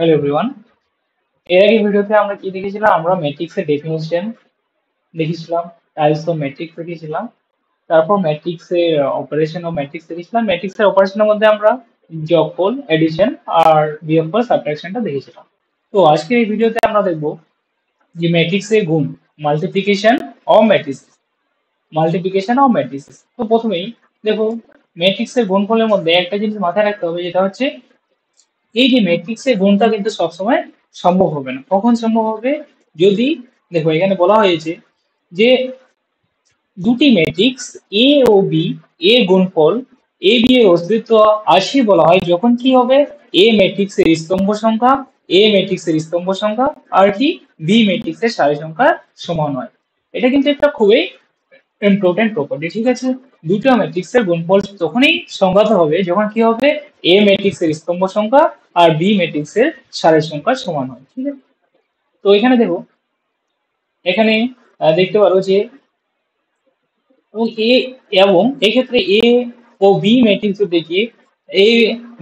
Hello everyone. এর আগে ভিডিওতে আমরা কি দেখেছিলাম? আমরা ম্যাট্রিক্সের ডেফিনিশন দেখেছিলাম, টাইপস অফ ম্যাট্রিক্স দেখেছিলাম, তারপর ম্যাট্রিক্সের অপারেশন অফ ম্যাট্রিক্স দেখেছিলাম। ম্যাট্রিক্সের অপারেশনের মধ্যে আমরা যোগফল, এডিশন আর বিয়োগফল, সাবট্রাকশনটা দেখেছিলাম। তো আজকের এই ভিডিওতে আমরা দেখব যে ম্যাট্রিক্সের গুণ, multiplication of matrix, multiplication of matrix. তো প্রথমেই দেখো, ম্যাট্রিক্সের গুণফলের মধ্যে একটা জিনিস মাথায় রাখতে হবে, যেটা হচ্ছে এই যে ম্যাট্রিক্সের গুণটা কিন্তু সবসময় সম্ভব হবে না। কখন সম্ভব হবে? যদি দেখো এখানে বলা হয়েছে যে দুটি ম্যাট্রিক্স এ ও বি এর গুণফল এ বি এর অস্তিত্ব আসি বলা হয় যখন কি হবে, এ ম্যাট্রিক্সের স্তম্ভ সংখ্যা আর কি বি ম্যাট্রিক্সের সারি সংখ্যার সমান হয়। এটা কিন্তু একটা খুবই ইম্পর্টেন্ট প্রপার্টি, ঠিক আছে? দুটো ম্যাট্রিক্সের গুণফল তখনই সংজ্ঞাত হবে যখন কি হবে, এ ম্যাট্রিক্সের স্তম্ভ সংখ্যা আর বি ম্যাট্রিক্সের সারি সংখ্যার সমান হয়, ঠিক আছে? তো এখানে দেখো, এখানে দেখতে পারো যে এবং এ এবং এক্ষেত্রে এ ও বি ম্যাট্রিক্স দেখিয়ে এ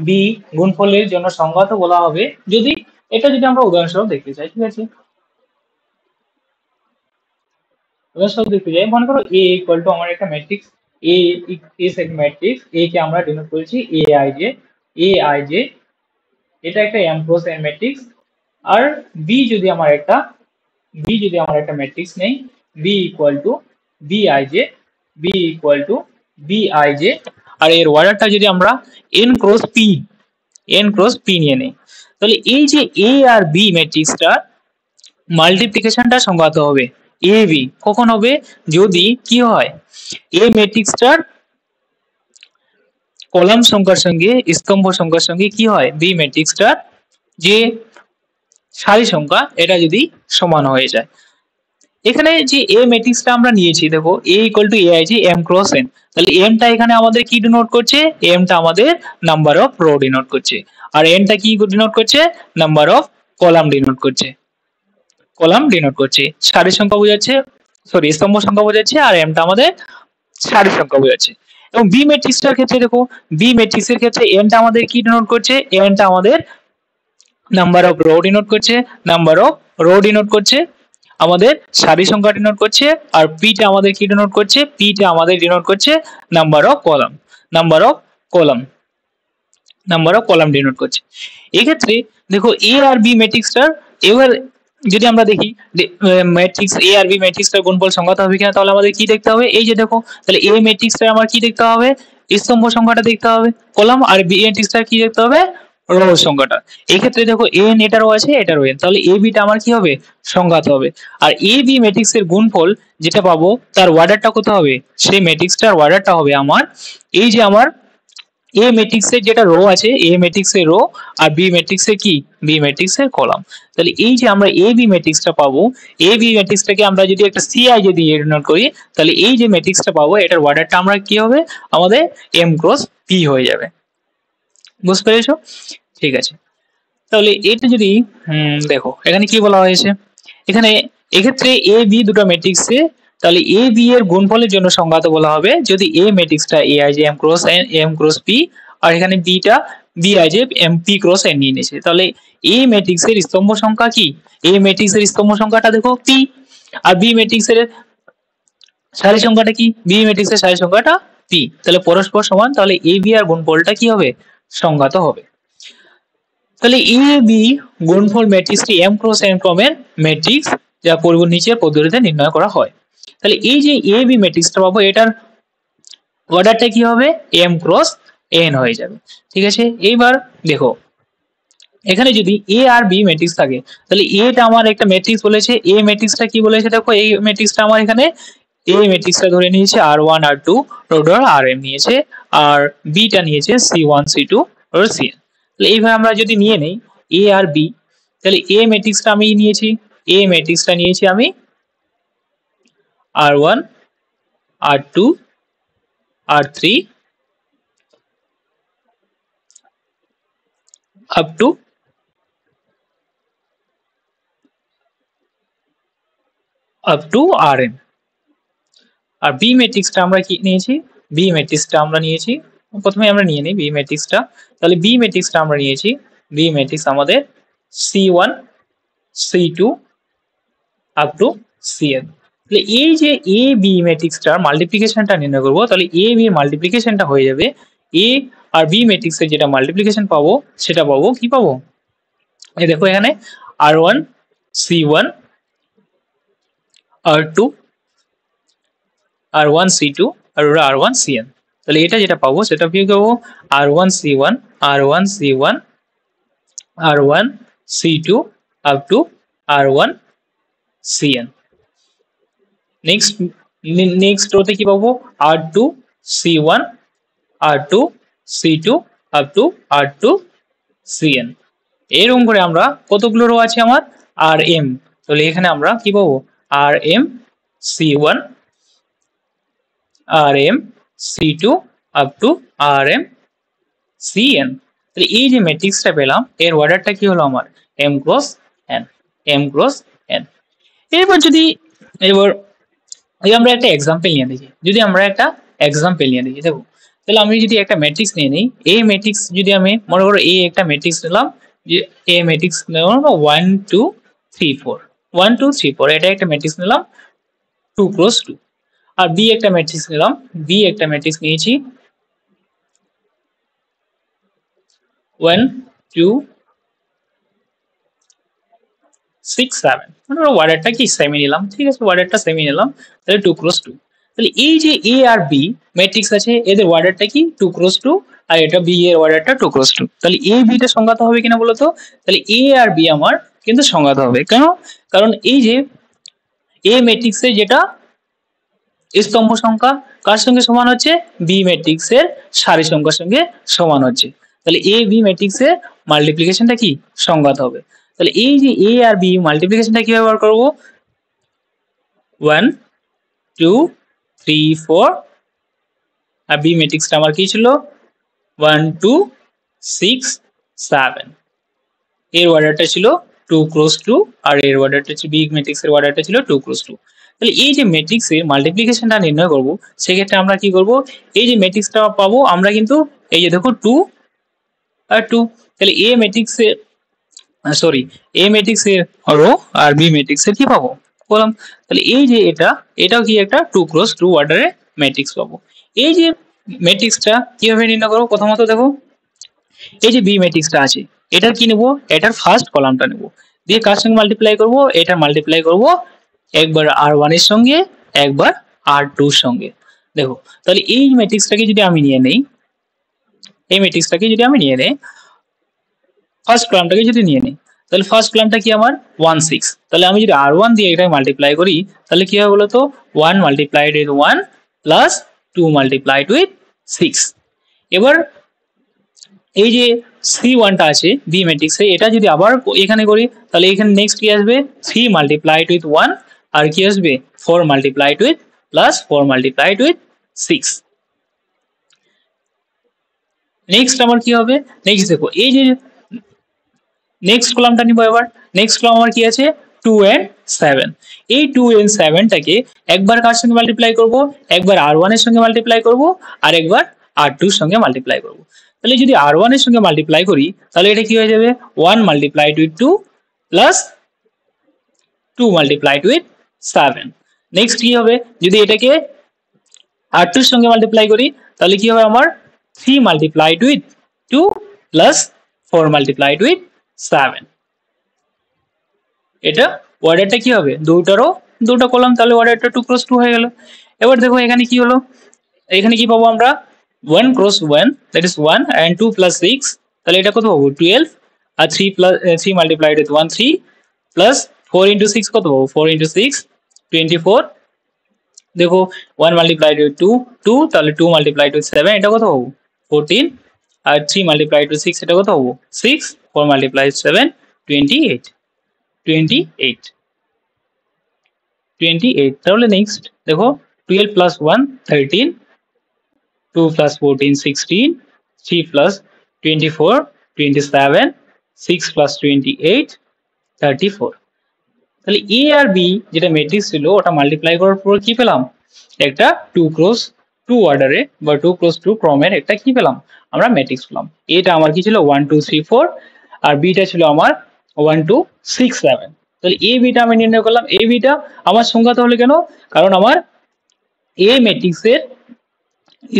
বি গুণফলের জন্য সংজ্ঞাত বলা হবে যদি এটা যদি আমরা উদাহরণস্বরূপ দেখতে চাই, ঠিক আছে? উদাহরণস্বরূপ দেখতে চাই, মনে করো এ ইকুয়াল টু আমার একটা ম্যাট্রিক্স এ ইজ এক ম্যাট্রিক্স, এ কে আমরা ডিনোট করেছি এ আই জে, এটা একটা এম ক্রস এন ম্যাট্রিক্স। আর বি যদি আমার একটা ম্যাট্রিক্স নেই, B equal to B I J B equal to B I J, আর এর অর্ডারটা যদি আমরা এন ক্রস পি নিয়ে নেই, তাহলে এই যে এ আর বি ম্যাট্রিক্সটা মাল্টিপ্লিকেশনটা সংজ্ঞাত হবে এ বি। কখন হবে? যদি কি হয়, এ ম্যাট্রিক্সটার কলাম সংখ্যার সঙ্গে স্তম্ভ সংখ্যার সঙ্গে কি হয়, বি ম্যাট্রিক্সটার যে সারি সংখ্যা এটা যদি সমান হয়ে যায়। এখানে যে এ ম্যাট্রিক্সটা আমরা নিয়েছি, দেখো A equal to A I J M cross N, তাহলে এমটা এখানে আমাদের কি ডিনোট করছে? এমটা আমাদের নাম্বার অফ রো ডিনোট করছে, আর এনটা কি ডিনোট করছে? নাম্বার অফ কলাম ডিনোট করছে। সারি সংখ্যা বোঝাচ্ছে, সরি স্তম্ভ সংখ্যা বোঝাচ্ছে, আর এমটা আমাদের সারি সংখ্যা বোঝাচ্ছে। এবং বি ম্যাট্রিক্সটার ক্ষেত্রে দেখো, বি ম্যাট্রিক্সের ক্ষেত্রে এনটা আমাদের কি ডিনোট করছে? এনটা আমাদের নাম্বার অফ রো ডিনোট করছে, আমাদের সারি সংখ্যা ডিনোট করছে। আর পিটা আমাদের কি ডিনোট করছে? পিটা আমাদের ডিনোট করছে number of column number of column number of column denote করছে। এক্ষেত্রে দেখো এ আর বি ম্যাট্রিক্সটার, এবার যদি আমরা দেখি ম্যাট্রিক্স এ আর বি ম্যাট্রিক্সটার গুণফল সংখ্যাটা হবে কিনা, তাহলে আমাদের কি দেখতে হবে? এই যে দেখো, তাহলে এ ম্যাট্রিক্সটার আমার কি দেখতে হবে? স্তম্ভ সংখ্যাটা দেখতে হবে কলাম, আর বি ম্যাট্রিক্সটার কি দেখতে হবে? রো সংখ্যাটা। এই ক্ষেত্রে দেখো এন এটারও আছে এটারও এন, তাহলে এ বিটা আমার কি হবে? সংঘাত হবে। আর এ বি ম্যাট্রিক্সের গুণফল যেটা পাবো তার অর্ডারটা কত হবে? সেই ম্যাট্রিক্সটার অর্ডারটা হবে আমার এই যে আমার এ ম্যাট্রিক্সের যেটা রো আছে, এ ম্যাট্রিক্সের রো, আর বি ম্যাট্রিক্সের কি? বি ম্যাট্রিক্সের কলাম। তাহলে এই যে আমরা এ বি ম্যাট্রিক্সটা পাবো, এ বি ম্যাট্রিক্সটাকে আমরা যদি একটা সিআই যদি ডিনোট করি, তাহলে এই যে ম্যাট্রিক্সটা পাবো এটার অর্ডারটা আমরা কি হবে? আমাদের এম ক্রস পি হয়ে যাবে। বুঝতে পেরেছো? ঠিক আছে। তাহলে এটা যদি দেখো এখানে কি বলা হয়েছে, এখানে এক্ষেত্রে এ বি দুটো ম্যাট্রিক্সে, তাহলে এ বি এর গুণফলের জন্য সংজ্ঞাত বলা হবে যদি এ ম্যাট্রিক্সটা A I J M cross P, আর এখানে বিটা B I J M P cross N নিয়ে নিয়েছে, তাহলে এ ম্যাট্রিক্সের স্তম্ভ সংখ্যা কি? এ ম্যাট্রিক্সের স্তম্ভ সংখ্যাটা দেখো পি, আর বি ম্যাট্রিক্সের সারি সংখ্যাটা কি? বি ম্যাট্রিক্সের সারি সংখ্যাটা পি, তাহলে পরস্পর সমান, তাহলে এ বি আর গুণফলটা কি হবে? সংজ্ঞাত হবে। তাহলে এ বি গুণফল ম্যাট্রিক্সটি এম ক্রস এন ক্রমের ম্যাট্রিক্স, যা পূর্ব নিচের পদ্ধতিতে নির্ণয় করা হয়। তাহলে এই যে এ বি ম্যাট্রিক্সটা পাবো, এটার অর্ডারটা কি হবে? এম ক্রস এন হয়ে যাবে। ঠিক আছে, এইবার দেখো এখানে যদি এ আর বি ম্যাট্রিক্স থাকে, তাহলে এটা আমার একটা ম্যাট্রিক্স বলেছে, এ ম্যাট্রিক্সটা কি বলেছে? দেখো এই ম্যাট্রিক্সটা আমার এখানে এ ম্যাট্রিক্সটা ধরে নিয়েছে আর ওয়ান আর টু রোডর আর এম নিয়েছে, আর বিটা নিয়েছে সি ওয়ান সি টু রোড সি এন। তাহলে এইভাবে আমরা যদি নিয়ে নেই এ আর বি, তাহলে এ ম্যাট্রিক্সটা আমি নিয়েছি আমি R one R two R three up to R N. আর বি ম্যাট্রিক্সটা আমরা কি নিয়েছি? প্রথমে আমরা নিয়ে নিই বি ম্যাট্রিক্সটা। তাহলে বি ম্যাট্রিক্সটা আমরা নিয়েছি, বি ম্যাট্রিক্স আমাদের C1 C2 up two Cn। তাহলে এই যে এ বি ম্যাট্রিক্সটার মাল্টিপ্লিকেশনটা নির্ণয় করব, তাহলে এ বি এর মাল্টিপ্লিকেশনটা হয়ে যাবে এ আর বি ম্যাট্রিক্সের যেটা মাল্টিপ্লিকেশন পাবো সেটা পাবো কি পাবো, এই দেখো এখানে R1 C1 R2 R1 C2 আর R1 Cn। তাহলে এটা যেটা পাবো সেটা কি পাবো R1 C1 R1 C1 R1 C2 up to R1 Cn। Next রোতে কি পাবো R2 C1 R2 C2 up two R2 Cn। এরকম করে আমরা কতগুলো রো আছে আমার Rm, তাহলে এখানে আমরা কি পাবো Rm C1 Rm C2 up two Rm Cn। তাহলে এই যে ম্যাট্রিক্সটা পেলাম এর অর্ডারটা কি হলো আমার m cross n, m cross n। এবার আমরা একটা এক্সাম্পল নিয়ে দেখি, যদি আমরা একটা এক্সাম্পল নিয়ে দেখি দেখো, তাহলে আমি যদি একটা ম্যাট্রিক্স নিয়ে নিই, এই ম্যাট্রিক্স যদি আমি মনে করো এই একটা ম্যাট্রিক্স নিলাম, যে এ ম্যাট্রিক্স নিলাম 1 2 3 4 1 2 3 4, এটা একটা ম্যাট্রিক্স নিলাম 2 ক্রস 2। আর বি একটা ম্যাট্রিক্স নিলাম, বি একটা ম্যাট্রিক্স নিয়েছি 1 2 6 7, মানে অর্ডারটা কি সেমি নিলাম, ঠিক আছে অর্ডারটা সেমি নিলাম, তাহলে 2 ক্রস 2। তাহলে এই যে এ আর বি ম্যাট্রিক্স আছে এদের অর্ডারটা কি 2 ক্রস 2, আর এটা বি এর অর্ডারটা 2 ক্রস 2। তাহলে এ বি টা সংজ্ঞাত হবে কিনা বলতো, তাহলে এ আর বি আমার কিন্তু সংজ্ঞাত হবে, কেন, কারণ এই যে এ ম্যাট্রিক্সে যেটা স্তম্ভ সংখ্যা কার সঙ্গে সমান হচ্ছে বি ম্যাট্রিক্সের সারি সংখ্যার সঙ্গে সমান হচ্ছে, তাহলে এ বি ম্যাট্রিক্সের মাল্টিপ্লিকেশনটা কি সংজ্ঞাত হবে। তাহলে এই যে এ আর বি মাল্টিপ্লিকেশনটা কিভাবে বার করব, 1 2 3 4, আর বি ম্যাট্রিক্সটা আমার কি ছিল 1 2 6 7, এর অর্ডারটা ছিল 2 ক্রস 2, আর এর অর্ডারটা ছিল বি ম্যাট্রিক্সের অর্ডারটা ছিল 2 ক্রস 2। তাহলে এই যে ম্যাট্রিক্সের মাল্টিপ্লিকেশনটা নির্ণয় করব, সেক্ষেত্রে আমরা কি করব, এই যে ম্যাট্রিক্সটা পাবো আমরা কিন্তু এই যে দেখো 2 আর 2, তাহলে এ ম্যাট্রিক্সের এ ম্যাট্রিক্সের রো আর বি ম্যাট্রিক্সের কি পাবো কলাম। তাহলে এই যে এটাও কি একটা 2 ক্রস 2 অর্ডারের ম্যাট্রিক্স পাবো। এই যে ম্যাট্রিক্সটা কিভাবে নির্ণয় করবো, প্রথমত দেখো এই যে বি ম্যাট্রিক্সটা আছে এটার কি নেব, এটার ফার্স্ট কলামটা নেব, দিয়ে কার সঙ্গে মাল্টিপ্লাই করব, এটা মাল্টিপ্লাই করব একবার R1 এর সঙ্গে একবার R2 এর সঙ্গে। দেখো তাহলে এই ম্যাট্রিক্সটাকে যদি আমি নিয়ে নেই, এই ম্যাট্রিক্সটাকে যদি আমি নিয়ে নেই ফার্স্ট কলামটাকে যদি নিয়ে নেই, তাহলে ফার্স্ট কলামটা কি আমার 1 6, তাহলে আমি যদি R1 দিয়ে এটা মাল্টিপ্লাই করি তাহলে কি হবে বলতো 1 multiplied with 1 plus 2 multiplied with 6। এবার এই যে C1 টা আছে বি ম্যাট্রিক্সে, এটা যদি আবার এখানে করি তাহলে এখানে নেক্সট কি আসবে 3 মাল্টিপ্লাইড উইথ 1, আর কি আসবে 4 multiplied with plus 4 multiplied with 6। Next আমার কি হবে, নেক্সট দেখো এই যে নেক্সট কলামটা নিব, এবার নেক্সট কলাম আমার কি আছে 2 and 7, এই 2 and 7 টাকে একবার কার সঙ্গে মাল্টিপ্লাই করব, একবার R1 এর সঙ্গে মাল্টিপ্লাই করব আর একবার R2 এর সঙ্গে মাল্টিপ্লাই করব। তাহলে যদি R1 এর সঙ্গে মাল্টিপ্লাই করি তাহলে এটা কি হয়ে যাবে 1 multiplied with 2 plus 2 multiplied with 7। Next কি হবে, যদি এটাকে R2 এর সঙ্গে মাল্টিপ্লাই করি তাহলে কি হবে আমার 3 multiplied with 2 plus 4 multiplied with 7। এটা অর্ডারটা কি হবে দুটো কলাম, তাহলে অর্ডারটা 2 ক্রস 2 হয়ে গেল। এবার দেখো এখানে কি হলো, এখানে কি পাবো আমরা 1 cross 1 that is 1 and 2 plus 6, তাহলে এটা কত পাবো 12, আর 3 plus 3 multiplied with 1 3 plus 4 into 6 কত পাবো 4 into 6 24। দেখো 1 মাল্টিপ্লাইড উইথ 2 2, তাহলে 2 মাল্টিপ্লাইড উইথ 7 এটা কত পাবো 14, আর 3 মাল্টিপ্লাইড উইথ 6 এটা কত পাবো 6, 4 মাল্টিপ্লাইড 7 28 28 28। তাহলে নেক্সট দেখো 12 plus 1 13, 2 plus 14 16, 3 plus 24 27, 6 plus 28 34। তাহলে এ আর বি যেটা ম্যাট্রিক্স ছিল ওটা মাল্টিপ্লাই করার পর কি পেলাম, একটা 2 ক্রস 2 অর্ডারে বা 2 ক্রস 2 ক্রমের একটা কি পেলাম আমরা ম্যাট্রিক্স পেলাম। এটা আমার কি ছিল 1 2 3 4, আর বিটা ছিল আমার 1 2 6 7। তাহলে এ বিটা আমি নির্ণয় করলাম। এ বিটা আমার সংখ্যাত হলো কেন? কারণ আমার এ ম্যাট্রিক্সের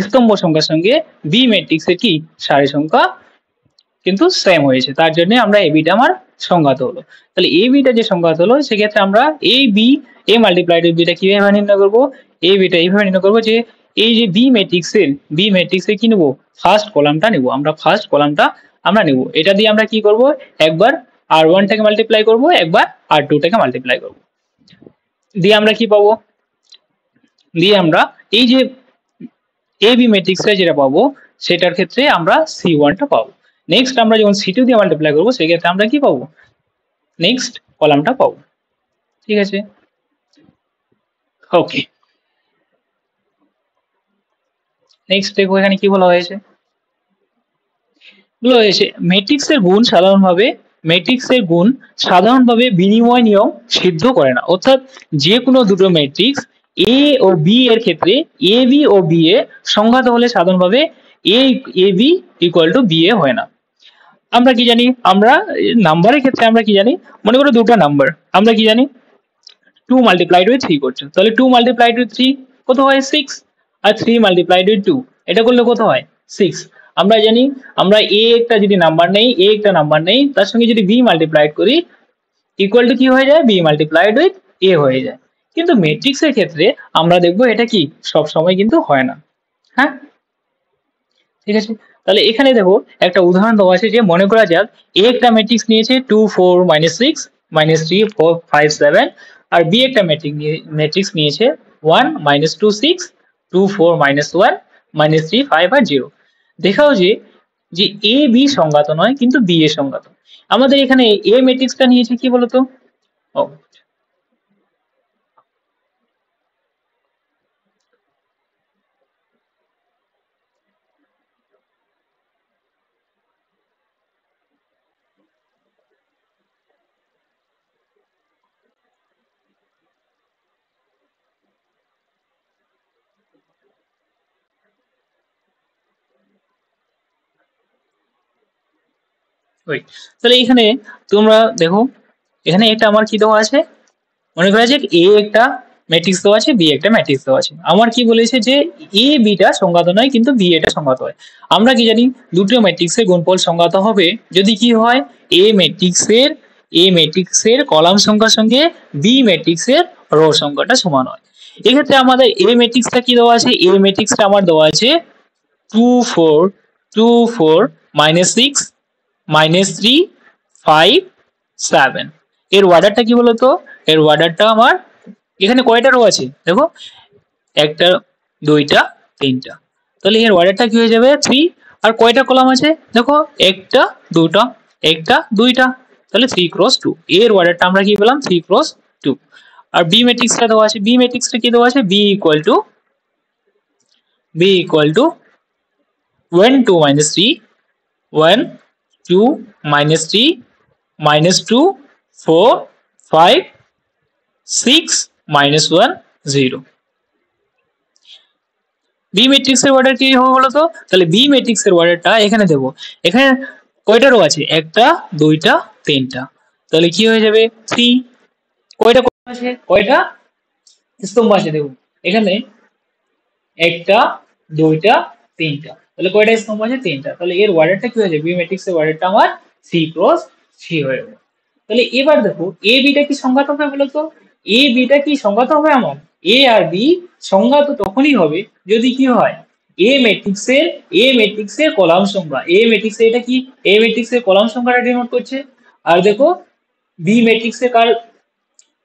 স্তম্ভ সংখ্যার সঙ্গে বি ম্যাট্রিক্সের কি সারি সংখ্যা কিন্তু সেম হয়েছে, তার জন্য আমরা এ বিটা আমার সংজ্ঞাত হলো। তাহলে এ বিটা যে সংজ্ঞাত হলো, সেক্ষেত্রে আমরা A B A multiplied with বিটা কিভাবে নির্ণয় করবো? এ বিটা এইভাবে নির্ণয় করবো যে এই যে বি ম্যাট্রিক্সের কি নেবো? ফার্স্ট কলামটা নেবো। আমরা ফার্স্ট কলামটা আমরা নেবো। এটা দিয়ে আমরা কি করব? একবার আর1 টাকে মাল্টিপ্লাই করব, একবার আর2 টাকে মাল্টিপ্লাই করব। দিয়ে আমরা কি পাবো? দিয়ে আমরা এই যে এ বি ম্যাট্রিক্সটা যেটা পাবো, সেটার ক্ষেত্রে আমরা C1 টা পাবো। নেক্সট আমরা যখন C2 দিয়ে মাল্টিপ্লাই করবো, সেক্ষেত্রে আমরা কি পাবো? নেক্সট কলামটা পাবো। ঠিক আছে, ওকে। নেক্সট দেখো এখানে কি বলা হয়েছে। বলা হয়েছে ম্যাট্রিক্সের গুণ সাধারণভাবে বিনিময় নিয়ম সিদ্ধ করে না। অর্থাৎ যে কোনো দুটো ম্যাট্রিক্স এ ও বি এর ক্ষেত্রে A B O B A সংঘাত হলে সাধারণভাবে A B equal to B A হয় না। আমরা কি জানি? আমরা নাম্বারের ক্ষেত্রে আমরা কি জানি? মনে করো দুটো নাম্বার, আমরা কি জানি? 2 মাল্টিপ্লাইড উইথ 3 করছে, তাহলে 2 মাল্টিপ্লাইড উইথ 3 কত হয়? 6। আর 3 মাল্টিপ্লাইড উইথ 2 এটা করলে কত হয়? 6। আমরা জানি আমরা এ একটা যদি নাম্বার নেই, এ একটা নাম্বার নেই, তার সঙ্গে যদি বি মাল্টিপ্লাইড করি ইকুয়াল টু কি হয়ে যায়? বি মাল্টিপ্লাইড উইথ এ হয়ে যায়। কিন্তু ম্যাট্রিক্সের ক্ষেত্রে আমরা দেখবো এটা কি সব সময় কিন্তু হয় না। হ্যাঁ, ঠিক আছে। তাহলে এখানে দেখো একটা উদাহরণ দেওয়া আছে, যে মনে করা যাক এ একটা ম্যাট্রিক্স নিয়েছে 2 4 -6 -3 4 5 7, আর বি একটা ম্যাট্রিক্স নিয়েছে 1 -2 6 2 4 -1 -3 5 আর 0। দেখাও যে যে এ বি সংঘাত নয়, কিন্তু বি এ সংঘাত। আমাদের এখানে এ ম্যাট্রিক্সটা নিয়েছে কি বলতো? ও, ওই, তাহলে এখানে তোমরা দেখো, এখানে এটা আমার কি দেওয়া আছে? মনে করা যাক এ একটা ম্যাট্রিক্স দেওয়া আছে, বি একটা ম্যাট্রিক্স দেওয়া আছে। আমার কি বলেছে যে এ বিটা সংঘাত নয়, কিন্তু বি এটা সংঘাত হয়। আমরা কি জানি? দুটো ম্যাট্রিক্সের গুণফল সংঘাত হবে যদি কি হয়? এ ম্যাট্রিক্সের কলাম সংখ্যার সঙ্গে বি ম্যাট্রিক্সের রো সংখ্যাটা সমান হয়। এক্ষেত্রে আমাদের এ ম্যাট্রিক্সটা কি দেওয়া আছে? এ ম্যাট্রিক্সটা আমার দেওয়া আছে 2 4 2 4 -6 -3 5 7। এর অর্ডারটা কি বলতো? এর অর্ডারটা আমার এখানে কয়টা রো আছে দেখো, একটা দুইটা তিনটা, তাহলে এর অর্ডারটা কি হয়ে যাবে? 3। আর কয়টা কলাম আছে দেখো, একটা দুটো একটা দুইটা, তাহলে 3 × 2। এর অর্ডারটা আমরা কি পেলাম? 3 × 2। আর বি ম্যাট্রিক্সটা দেওয়া আছে, বি ম্যাট্রিক্সটা কি দেওয়া আছে? B equal to 1 2 -3 1 2 -3 -2 4 5 6 -1 0। বি ম্যাট্রিক্সের অর্ডার কি হবে বলো তো? তাহলে বি ম্যাট্রিক্সের অর্ডারটা এখানে দেবো। এখানে কয়টা রো আছে? একটা দুইটা তিনটা, তাহলে কি হয়ে যাবে? 3। কয়টা কলাম আছে? কয়টা স্তম্ভ আছে দেখো, এখানে একটা দুইটা তিনটা, তাহলে কয়টা স্তম্ভ আছে? তিনটা। তাহলে এর অর্ডারটা কি হয়ে যাবে? বি ম্যাট্রিক্সের অর্ডারটা আমার 3 × 3 হয়ে যাবে। তাহলে এবার দেখো এ বিটা কি সংঘাত হবে বলতো? এ বিটা কি সংঘাত হবে আমার? এ আর বি সংঘাত তখনই হবে যদি কি হয়? এ ম্যাট্রিক্সের কলাম সংখ্যা, এ ম্যাট্রিক্সে এটা কি এ ম্যাট্রিক্সের কলাম সংখ্যাটা ডিনোট করছে। আর দেখো বি ম্যাট্রিক্সের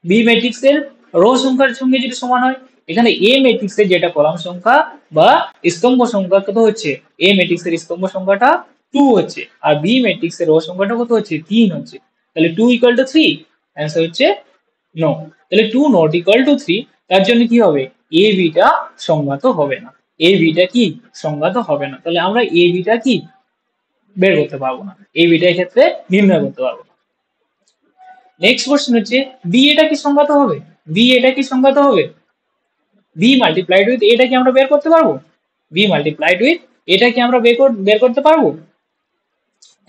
বি ম্যাট্রিক্সের রো সংখ্যার সঙ্গে যদি সমান হয়, এখানে এ ম্যাট্রিক্সের যেটা কলাম সংখ্যা বা স্তম্ভ সংখ্যা কত হচ্ছে? এ ম্যাট্রিক্সের স্তম্ভ সংখ্যাটা 2 হচ্ছে, আর বি ম্যাট্রিক্সের রো সংখ্যাটা কত হচ্ছে? 3 হচ্ছে। তাহলে 2 = 3, অ্যান্সার হচ্ছে নো। তাহলে 2 নট ইকুয়াল টু 3, তার জন্য কি হবে? এ বিটা সংঘাত হবে না। এ বিটা কি সংঘাত হবে না। তাহলে আমরা এ বিটা কি বের করতে পারবো না, এ বিটা এর ক্ষেত্রে নির্ণয় করতে পারবো না। নেক্সট কোশ্চেন হচ্ছে বি এটা কি সংঘাত হবে? বি এটা কি সংঘাত হবে? বি মাল্টিপ্লাইড উইথ এটা কি আমরা বের করতে পারবো? বি মাল্টিপ্লাইড উইথ এটা কি আমরা বের করতে পারবো?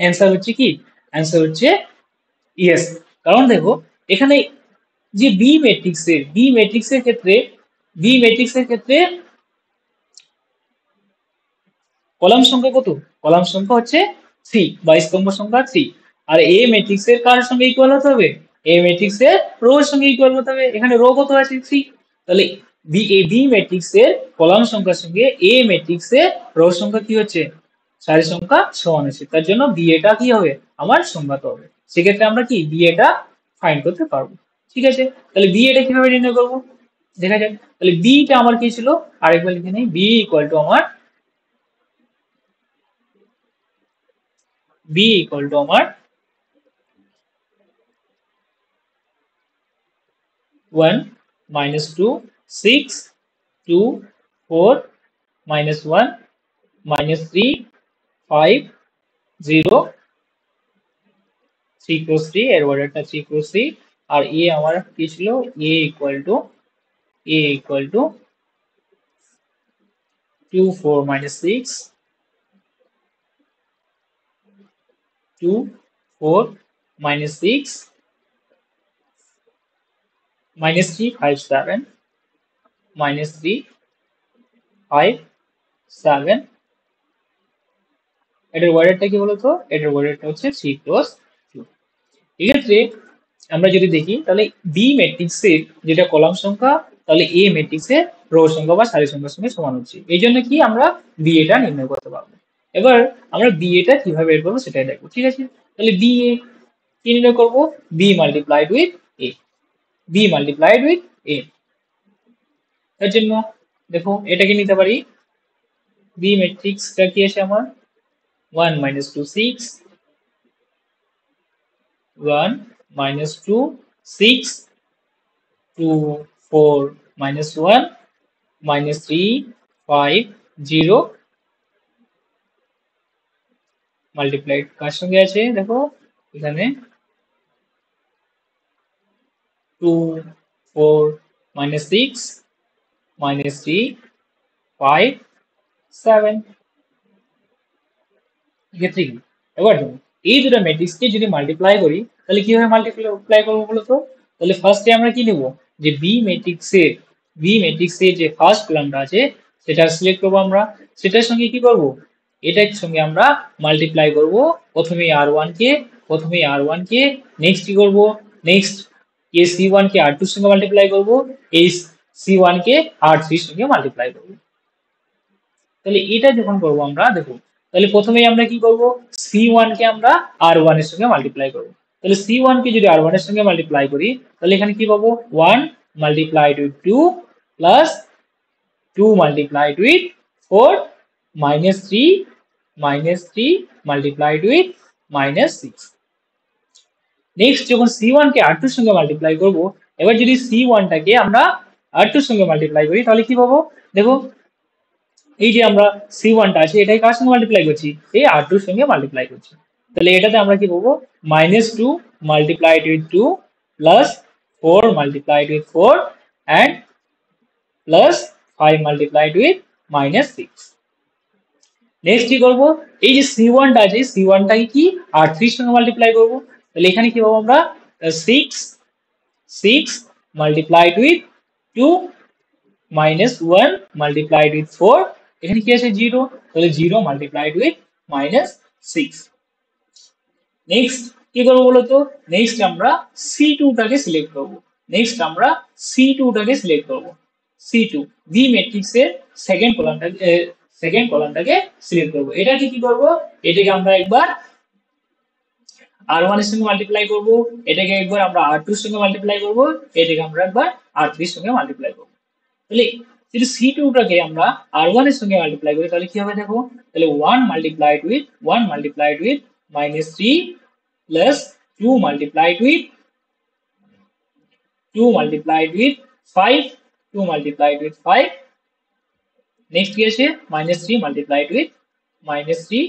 অ্যান্সার হচ্ছে কি? অ্যান্সার হচ্ছে ইয়েস, কারণ দেখো এখানে যে বি ম্যাট্রিক্সের ক্ষেত্রে কলাম সংখ্যা কত? কলাম সংখ্যা হচ্ছে 3 বা স্তম্ভ সংখ্যা 3। আর এ ম্যাট্রিক্সের কার সঙ্গে ইকুয়াল হতে হবে? এ ম্যাট্রিক্সের রো এর সঙ্গে ইকুয়াল হতে হবে। এখানে রো কত আছে? 3। তাহলে বি ম্যাট্রিক্সের কলাম সংখ্যার সঙ্গে এ ম্যাট্রিক্সের রো সংখ্যা কি হচ্ছে? সারি সংখ্যা সমান আছে। তার জন্য বি এটা কি হবে? আমার সংখ্যাত হবে। সেক্ষেত্রে আমরা কি বি এটা ফাইন্ড করতে পারবো। ঠিক আছে, তাহলে বি এটা কিভাবে নির্ণয় করবো দেখা যাক। তাহলে বিটা আমার কি ছিল? আরেকবার লিখে নেই, বি ইকুয়াল টু আমার আমার 1 minus 2 6 2 4 minus 1 minus 3 5 0 3 cross 3 এর অর্ডারটা 3 cross 3। আর এ আমার কি ছিল? এ equal two 2 4 minus 6 2 4 minus 6 minus 3 5 7 minus 3 5 7। এটার ওয়ার্ডারটা কি বলতো? এটার ওয়ার্ডারটা হচ্ছে 3 ক্রস 2। এক্ষেত্রে আমরা যদি দেখি তাহলে বি ম্যাট্রিক্সের যেটা কলাম সংখ্যা, তাহলে এ ম্যাট্রিক্সের রো সংখ্যা বা সারি সংখ্যার সঙ্গে সমান হচ্ছে। এই জন্য কি আমরা বি এটা নির্ণয় করতে পারবো। এবার আমরা বি এটা কিভাবে বের করবো সেটাই দেখবো। ঠিক আছে, তাহলে বি এ কি নির্ণয় করবো? B multiplied with A, B multiplied with A. তার জন্য দেখো এটাকে নিতে পারি, বি ম্যাট্রিক্সটা কি আছে আমার? 1 minus 2 6 1 minus 2 6 2 4 minus 1 minus 3 5 0 multiplied কার সঙ্গে আছে দেখো এখানে 2 4 minus 6 minus 3 5 7। এক্ষেত্রে কি এবার দেখো এই দুটো ম্যাট্রিক্সকে যদি মাল্টিপ্লাই করি তাহলে কিভাবে মাল্টিপ্লাই করবো বলতো? তাহলে ফার্স্টে আমরা কি নেব? যে বি ম্যাট্রিক্সের যে ফার্স্ট কলামটা আছে সেটা সিলেক্ট করবো আমরা। সেটার সঙ্গে কি করব? এটার সঙ্গে আমরা মাল্টিপ্লাই করব। প্রথমে আর ওয়ান কে নেক্সট কি করব? নেক্সট এই সি ওয়ান কে আর টুর সঙ্গে মাল্টিপ্লাই করব। এই সি ওয়ান কে আর থ্রির সঙ্গে মাল্টিপ্লাই করব। তাহলে এটা যখন করবো আমরা দেখো, তাহলে প্রথমেই আমরা কি করব? সি ওয়ান কে আমরা আর ওয়ান এর সঙ্গে মাল্টিপ্লাই করবো। তাহলে সি ওয়ান কে যদি আর ওয়ান এর সঙ্গে মাল্টিপ্লাই করি তাহলে এখানে কি পাবো? 1 multiplied with 2 plus 2 multiplied with 4 minus 3 multiplied with -6। Next যখন সি ওয়ান কে আর টুর সঙ্গে মাল্টিপ্লাই করবো, এবার যদি সি ওয়ানটাকে আমরা আর টুর সঙ্গে মাল্টিপ্লাই করি তাহলে কি পাবো দেখো, এই যে আমরা সি ওয়ানটা আছে এটাই কার সঙ্গে মাল্টিপ্লাই করছি? এই আর টুর সঙ্গে মাল্টিপ্লাই করছি। তাহলে এটাতে আমরা কি পাবো? -2 multiplied with 2 plus 4 multiplied with 4 and plus 5 multiplied with -6। Next কি করবো? এই যে সি ওয়ানটা আছে সি ওয়ানটাকে কি আর থ্রির সঙ্গে মাল্টিপ্লাই করবো। তাহলে এখানে কি পাবো আমরা? 6 মাল্টিপ্লাইড উইথ 2 -1 মাল্টিপ্লাইড উইথ 4। এখানে কি আছে? 0। তাহলে 0 মাল্টিপ্লাইড উইথ -6। নেক্সট কি করবো বলতো? নেক্সট আমরা সি টাকে সিলেক্ট করবো। সি টু বি ম্যাট্রিক্সের সেকেন্ড কলামটাকে সিলেক্ট করবো। এটাকে কি করবো? এটাকে আমরা একবার আর ওয়ান এর সঙ্গে মাল্টিপ্লাই করবো, এটাকে একবার আমরা আর টু এর সঙ্গে মাল্টিপ্লাই করবো, এটাকে আমরা একবার আর থ্রির সঙ্গে মাল্টিপ্লাই করবো। তাহলে যদি সি টাকে আমরা আর ওয়ান এর সঙ্গে মাল্টিপ্লাই করি তাহলে কি হবে দেখো? তাহলে 1 multiplied with -3 plus 2 multiplied with 5 2 multiplied with 5। Next কি আছে? -3 মাল্টিপ্লাইড উইথ -3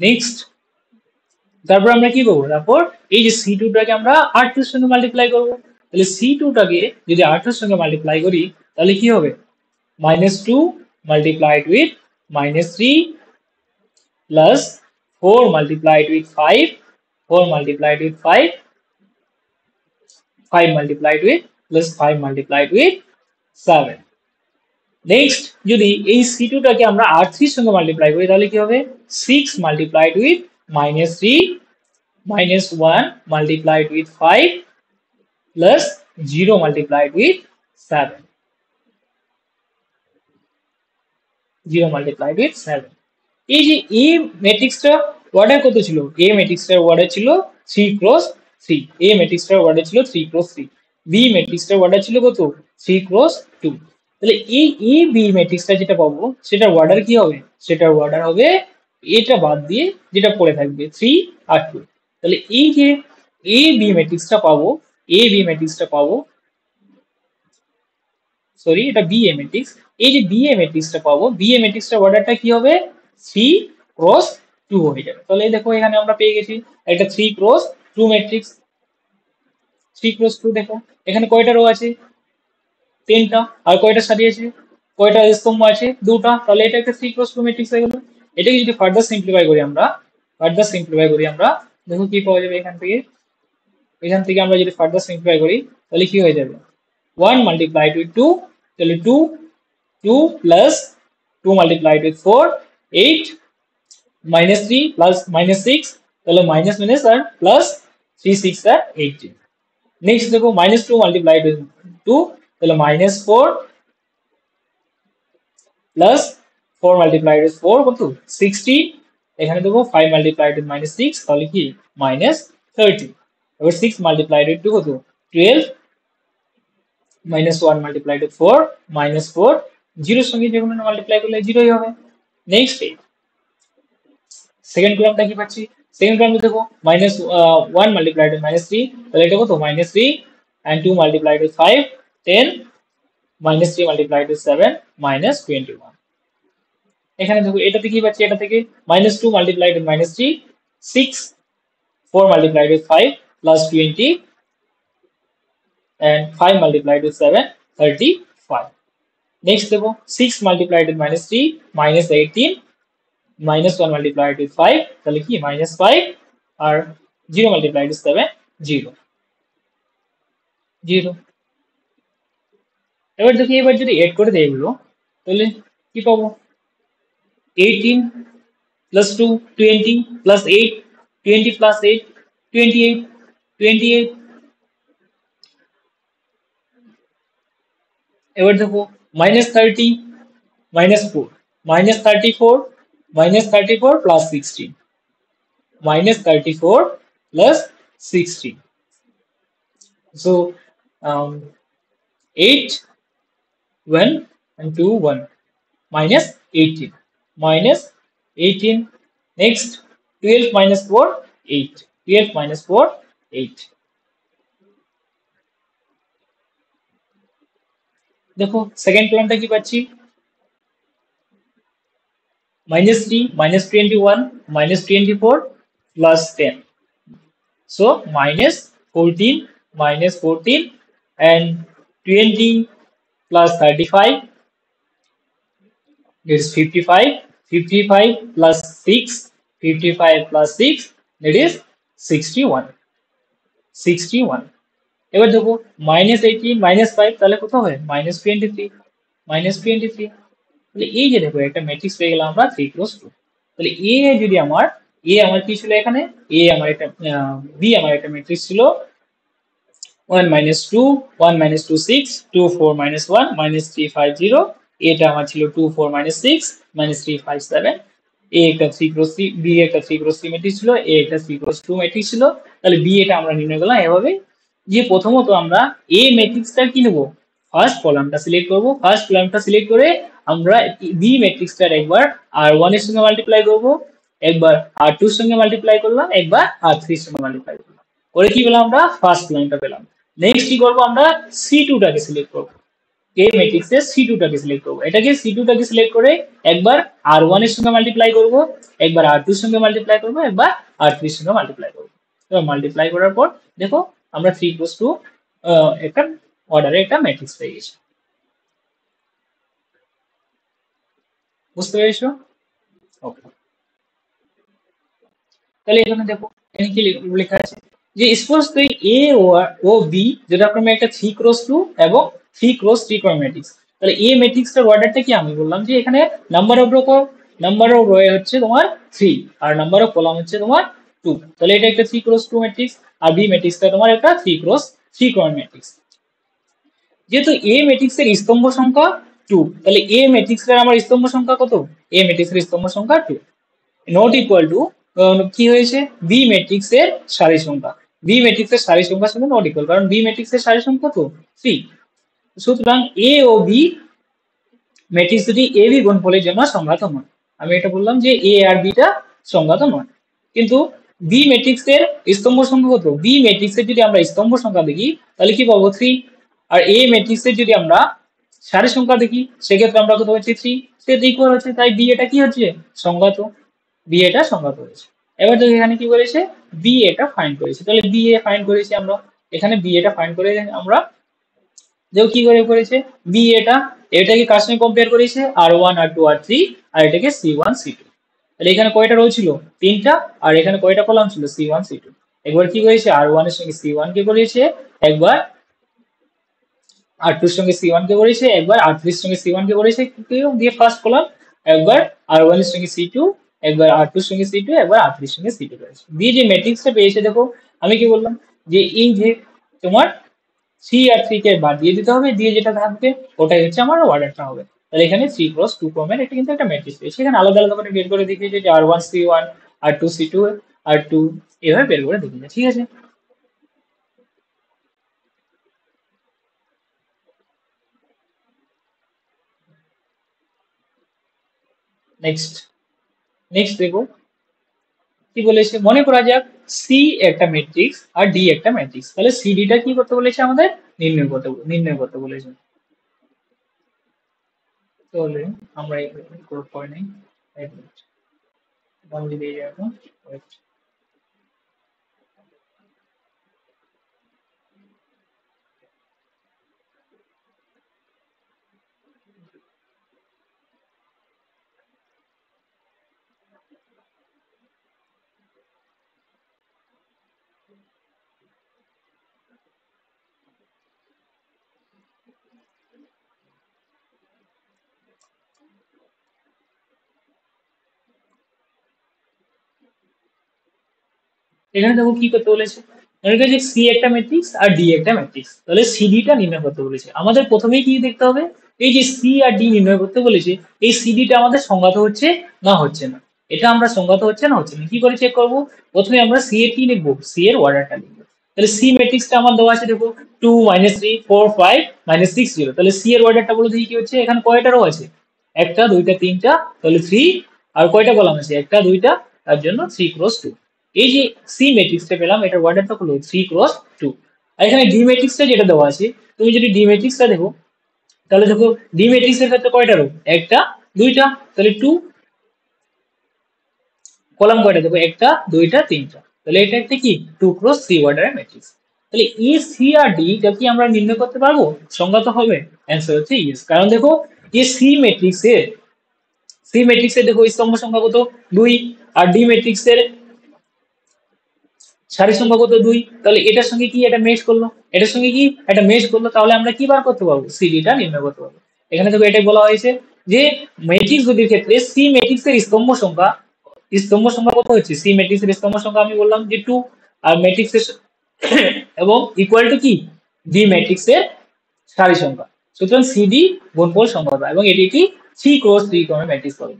নেক্সট তারপর আমরা কি করবো? তারপর এই যে সি টাকে আমরা আর টু এর সঙ্গে মাল্টিপ্লাই করবো। তাহলে সি টাকে যদি আর টু এর সঙ্গে মাল্টিপ্লাই করি তাহলে কি হবে? -2 multiplied with -3 plus 4 multiplied with 5, 4 multiplied with 5, 5 multiplied with plus 5 multiplied with 7. Next যদি এই C2 টাকে আমরা R3 এর সঙ্গে মাল্টিপ্লাই করি তাহলে কি হবে 6 multiplied with -3 -1 multiplied with 5 plus 0 multiplied with 7. 0 multiplied with 7. এই যে A ম্যাট্রিক্সটা অর্ডার কত ছিল A ম্যাট্রিক্সটার অর্ডার ছিল 3 ক্রস 3 A ম্যাট্রিক্সটার অর্ডার ছিল 3 ক্রস 3 B ম্যাট্রিক্সটার অর্ডার ছিল কত 3 ক্রস 2 তাহলে এই A B ম্যাট্রিক্সটা যেটা পাবো সেটার অর্ডার কি হবে সেটার অর্ডার হবে এটা বাদ দিয়ে যেটা পড়ে থাকবে 3 আর 2 তাহলে এই যে A B ম্যাট্রিক্সটা পাবো A B ম্যাট্রিক্সটা পাবো সরি এটা বিএ ম্যাট্রিক্স এই যে বিএ ম্যাট্রিক্সটা পাবো বিএ ম্যাট্রিক্সটার অর্ডারটা কি হবে 3 ক্রস 2 হয়ে যাবে তাহলে দেখো এখানে আমরা পেয়ে গেছি একটা 3 ক্রস 2 ম্যাট্রিক্স 3 ক্রস 2 দেখো এখানে কয়টা রো আছে 3টা আর কয়টা সারি আছে কয়টা স্তম্ভ আছে দুটো তাহলে এটা একটা 3 ক্রস 2 ম্যাট্রিক্স হয়ে গেল এটাকে যদি ফার্দার সিম্পলিফাই করি আমরা দেখো কি পাওয়া যাবে এখান থেকে আমরা যদি ফার্দার সিম্পলিফাই করি তাহলে কি হয়ে যাবে 1 multiplied with 2 তাহলে 2 plus 2 multiplied with 4 8 minus 3 plus minus 6 তাহলে minus minus আর plus 3 6 আর 18 নেক্সট দেখো minus 2 multiplied with 2 তাহলে minus 4 plus 4 multiplied with 4 কত 60 এখানে দেখো 5 multiplied with minus 6 তাহলে কি minus 30 এবার 6 multiplied with 2 কত 12 minus 1 multiplied with 4 minus 4 0 সঙ্গে যে কোনো মাল্টিপ্লাই করলে 0 ই হবে নেক্সট সেকেন্ড কলামটা কি পাচ্ছি সেকেন্ড কলামে দেখো -1 multiplied with -3 তাহলে এটা কত -3 and 2 multiplied with 5 10 -3 multiplied with 7 -21 এখানে দেখো এটাতে কি পাচ্ছি এটা থেকে -2 multiplied with -3 6 4 multiplied with 5 plus 20 and 5 multiplied with 7 35 next দেখো 6 multiplied with -3 -18 -1 multiplied with 5 তাহলে কি -5 আর 0 multiplied with 7 0 0 এবার দেখি এবার যদি এড করে দেই এগুলো তাহলে কি পাবো 18 plus 2 20 plus 8 20 plus 8 28 28 এবার দেখো -30 -4 -34 -34 plus 16 -34 plus 16 so 8 1 and 2 1 minus 18 minus 18 next 12 minus 4 8 12 minus 4 8 দেখো সেকেন্ড কলামটা কি পাচ্ছি -3 -21 -24 plus 10 so -14 -14 and 20 plus 35 that is 55 55 plus 6 55 plus 6 that is 61 61 এবার দেখো -18 -5 তাহলে কত হবে -23 -23 তাহলে এই যে দেখো একটা ম্যাট্রিক্স পেয়ে গেলাম আমরা 3 ক্রস 2 তাহলে যদি আমার আমার কি ছিল এখানে আমার একটা আমার একটা ম্যাট্রিক্স ছিল 1 minus 2 1 minus 2 6 2 4 minus 1 minus 3 5 0 এটা আমার ছিল 2 4 minus 6 minus 3 5 7 একটা 3 ক্রস 3 বি একটা 3 ক্রস 3 ম্যাট্রিক্স ছিল একটা 3 ক্রস 2 ম্যাট্রিক্স ছিল তাহলে বি এটা আমরা নির্ণয় করলাম এভাবে যে প্রথমত আমরা ম্যাট্রিক্সটা কি নেব ফার্স্ট কলামটা সিলেক্ট করব ফার্স্ট কলামটা সিলেক্ট করে আমরা বি ম্যাট্রিক্সটার একবার আর1 এর সঙ্গে মাল্টিপ্লাই করব একবার আর2 এর সঙ্গে মাল্টিপ্লাই করলাম একবার আর3 এর সঙ্গে মাল্টিপ্লাই করলাম করে কি পেলাম আমরা ফার্স্ট কলামটা পেলাম নেক্সট কি করব আমরা C2 টাকে সিলেক্ট করব ম্যাট্রিক্সের C2 টাকে সিলেক্ট করব এটাকে C2 টাকে সিলেক্ট করে একবার R1 এর সঙ্গে মাল্টিপ্লাই করব একবার R2 এর সঙ্গে মাল্টিপ্লাই করব একবার R3 এর সঙ্গে মাল্টিপ্লাই করব এবার মাল্টিপ্লাই করার পর দেখো আমরা 3 একটা অর্ডারে একটা ম্যাট্রিক্স পেয়ে গেছি বুঝতে পেরেছো ওকে তাহলে এখানে দেখো এখানে কি লেখা আছে যে স্পোজ তুই এ ও বি যথাক্রমে একটা 3x2 এবং 3x3 ম্যাট্রিক্স। তাহলে এ ম্যাট্রিক্সটার অর্ডারটা কি আমি বললাম যে এখানে নাম্বার অফ রো হচ্ছে তোমার 3 আর নাম্বার অফ কলাম হচ্ছে তোমার 2। তাহলে এটা একটা 3x2 ম্যাট্রিক্স আর বি ম্যাট্রিক্সটা তোমার একটা 3x3 ম্যাট্রিক্স। যেহেতু এ ম্যাট্রিক্সের স্তম্ভ সংখ্যা 2, তাহলে এ ম্যাট্রিক্সের আমার স্তম্ভ সংখ্যা কত? এ ম্যাট্রিক্সের স্তম্ভ সংখ্যা 2 নট ইকুয়াল টু কি হয়েছে বি ম্যাট্রিক্স এর সারি সংখ্যা। বি ম্যাট্রিক্স এর সারি সংখ্যার সঙ্গে নট ইকুয়াল, কারণ বি ম্যাট্রিক্স এর সারি সংখ্যা তো 3। সুতরাং এ ও বি ম্যাট্রিক্স দুটি এ বি গুণফলের জন্য সংজ্ঞাত নয়। আমি এটা বললাম যে এ আর বিটা সংজ্ঞাত নয়, কিন্তু বি ম্যাট্রিক্স এর স্তম্ভ সংখ্যা কত? বি ম্যাট্রিক্স এর যদি আমরা স্তম্ভ সংখ্যা দেখি তাহলে কি পাবো 3, আর এ ম্যাট্রিক্স এর যদি আমরা সারি সংখ্যা দেখি সেক্ষেত্রে আমরা কত হচ্ছে 3, সে ইকুয়াল হচ্ছে, তাই বি এটা কি হচ্ছে সংজ্ঞাত, বি এটা সংজ্ঞাত হয়েছে। এবার দেখো এখানে কি বলেছে বি এটা ফাইন্ড করেছে, তাহলে বি এ ফাইন্ড করেছি আমরা, এখানে বি এটা ফাইন্ড করে আমরা দেখো কি করে করেছে বি এটাকে কার সঙ্গে কম্পেয়ার করেছে আর1 আর2 আর3 আর এটাকে c1 c2। তাহলে এখানে কয়টা রো ছিল? 3টা, আর এখানে কয়টা কলাম ছিল? c1 c2। একবার কি করেছে আর1 এর সঙ্গে c1 কে করেছে, একবার আর2 এর সঙ্গে c1 কে করেছে, একবার আর3 এর সঙ্গে c1 কে করেছে দিয়ে ফার্স্ট কলাম, একবার আর1 এর সঙ্গে c2, একবার আর2 এর সঙ্গে c2, একবার আর3 এর সঙ্গে c2 করেছে দিয়ে যে ম্যাট্রিক্সটা পেয়েছে। দেখো আমি কি বললাম যে এই যে তোমার সি আর 3 কে বাদ দিয়ে দিতে হবে, দিয়ে যেটা থাকবে ওটাই হচ্ছে আমার অর্ডারটা হবে। তাহলে এখানে 3x2 ফর্মের এটা কিন্তু একটা ম্যাট্রিক্স পেয়েছে। এখানে আলাদা আলাদা করে বের করে দেখিয়েছে যে আর1 c1 আর2 c2 আর2 এভাবে বের করে দেখিয়েছে, ঠিক আছে। নেক্সট নেক্সট দেখো কি বলেছে, মনে করা যাক সি একটা ম্যাট্রিক্স আর ডি একটা ম্যাট্রিক্স, তাহলে সিডিটা কি করতে বলেছে আমাদের নির্ণয় করতে বলেছে। তাহলে আমরা এই গ্রুপ করে নেই, one দিয়ে যাবো। এখানে দেখো কি করতে বলেছে, মনে করি যে সি একটা ম্যাট্রিক্স আর ডি একটা ম্যাট্রিক্স, তাহলে সিডিটা নির্ণয় করতে বলেছে। আমাদের প্রথমেই কি দেখতে হবে, এই যে সি আর ডি নির্ণয় করতে বলেছে এই সিডিটা আমাদের সংজ্ঞাত হচ্ছে না হচ্ছে না, এটা আমরা সংজ্ঞাত হচ্ছে না হচ্ছে না কি করে চেক করবো? প্রথমে আমরা সি এর কি লিখবো, সি এর অর্ডারটা লিখবো। তাহলে সি ম্যাট্রিক্সটা আমার দেওয়া আছে দেখো 2 -3 4 5 -6 0। তাহলে সি এর অর্ডারটা বলে দেখি কি হচ্ছে, এখানে কয়টা রো আছে? একটা দুইটা তিনটা, তাহলে 3। আর কয়টা কলাম আছে? একটা দুইটা, তার জন্য 3x2। এই যে সি ম্যাট্রিক্সটা পেলাম এটার অর্ডারটা হলো 3x2। আর এখানে ডি ম্যাট্রিক্সটা যেটা দেওয়া আছে, তুমি যদি ডি ম্যাট্রিক্সটা দেখো তাহলে দেখো ডি ম্যাট্রিক্সের ক্ষেত্রে কয়টা রো? একটা দুইটা, তাহলে 2। কলাম কয়টা? দেখো একটা দুইটা তিনটা, তাহলে এটা একটা কি 2x3 অর্ডারের ম্যাট্রিক্স। তাহলে ই সি আর ডি টা কি আমরা নির্ণয় করতে পারবো? সংজ্ঞাত হবে? অ্যান্সার হচ্ছে ইয়েস, কারণ দেখো এই সি ম্যাট্রিক্সের দেখো স্তম্ভ সংখ্যা কত? 2, আর ডি ম্যাট্রিক্সের সারি সংখ্যা কত? 2। তাহলে এটার সঙ্গে কি এটা মেশ করলো, এটার সঙ্গে কি এটা মেশ করলো, তাহলে আমরা কি বার করতে পারবো? সিডিটা নির্ণয় করতে পারবো। এখানে দেখো এটাই বলা হয়েছে যে ম্যাট্রিক্স দুটির ক্ষেত্রে সি ম্যাট্রিক্সের স্তম্ভ সংখ্যা কত হচ্ছে? সি ম্যাট্রিক্সের স্তম্ভ সংখ্যা আমি বললাম যে 2, আর ম্যাট্রিক্সের এবং ইকুয়াল টু কি ডি ম্যাট্রিক্সের সারি সংখ্যা। সুতরাং সিডি গুণফল সংখ্যা, এবং এটি কি 3x3 ক্রমের ম্যাট্রিক্স হবে।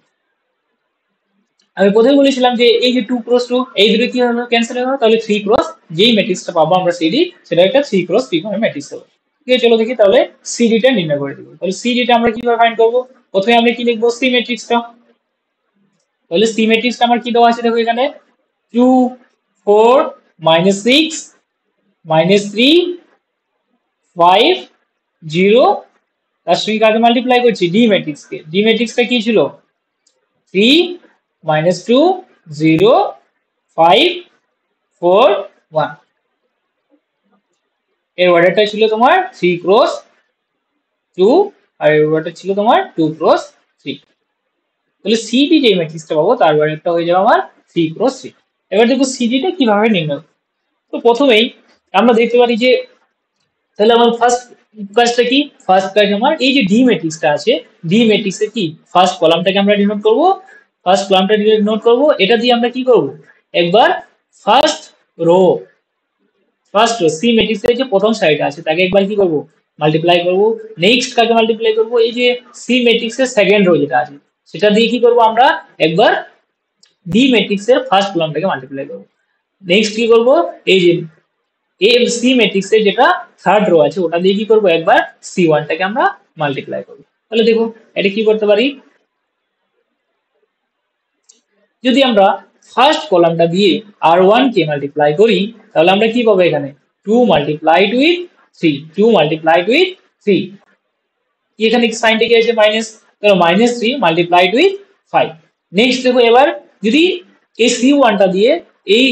আমি প্রথমে বলেছিলাম যে এই যে 2x2 এই দুটো কি হলো, ক্যান্সেল হয়ে গেল, তাহলে 3x যেই ম্যাট্রিক্সটা পাবো আমরা সিডি সেটা একটা 3x3 ক্রমের ম্যাট্রিক্স হবে। ঠিক আছে, চলো দেখি তাহলে সিডিটা নির্ণয় করে দিব। তাহলে সিডিটা আমরা কিভাবে ফাইন্ড করবো? প্রথমে আমরা কি লিখবো? সি ম্যাট্রিক্সটা। তাহলে সি ম্যাট্রিক্সটা আমার কি দেওয়া আছে দেখো এখানে 2 4 -6 -3 5 0, তার সঙ্গে কাকে মাল্টিপ্লাই করছি? ডি ম্যাট্রিক্সকে। ডি ম্যাট্রিক্সটা কি ছিল? 3 -2 0 5 4 1। এর অর্ডারটা ছিল তোমার 3x2, আর এর অর্ডারটা ছিল তোমার 2x3। তাহলে সিডি যে ম্যাট্রিক্সটা পাবো তার অর্ডারটা হয়ে যাবে আমার 3x3। এবার দেখো সিডিটা কিভাবে নির্ণয় করব। তো প্রথমেই আমরা দেখতে পারি যে তাহলে আমার ফার্স্ট কাজটা কি, ফার্স্ট কাজ আমার এই যে ডি ম্যাট্রিক্সটা আছে, ডি ম্যাট্রিক্সের কি ফার্স্ট কলামটাকে আমরা ডিনোট করব, ফার্স্ট কলামটা ডিনোট করব, এটা দিয়ে আমরা কি করব একবার first row, first row C ম্যাট্রিক্সের যে প্রথম সারিটা আছে তাকে একবার কি করব মাল্টিপ্লাই করব, নেক্সট কাকে মাল্টিপ্লাই করব এই যে সি ম্যাট্রিক্সের সেকেন্ড রো যেটা আছে সেটা দিয়ে কি করব আমরা একবার ডি ম্যাট্রিক্সের ফার্স্ট কলামটাকে মাল্টিপ্লাই করব, নেক্সট কি করব এই যে এ সি ম্যাট্রিক্সের যেটা থার্ড রো আছে ওটা দিয়ে কি করব একবার সি ওয়ানটাকে আমরা মাল্টিপ্লাই করব। তাহলে দেখো এটা কি করতে পারি, যদি আমরা ফার্স্ট কলামটা দিয়ে আর ওয়ান কে মাল্টিপ্লাই করি তাহলে আমরা কি পাবো এখানে 2 মাল্টিপ্লাইড উইথ 3, 2 মাল্টিপ্লাইড উইথ 3, এখানে সাইনটা কি আছে মাইনাস, তাহলে মাইনাস 3 মাল্টিপ্লাইড উইথ 5। নেক্সট দেখো এবার যদি এই সি ওয়ানটা দিয়ে এই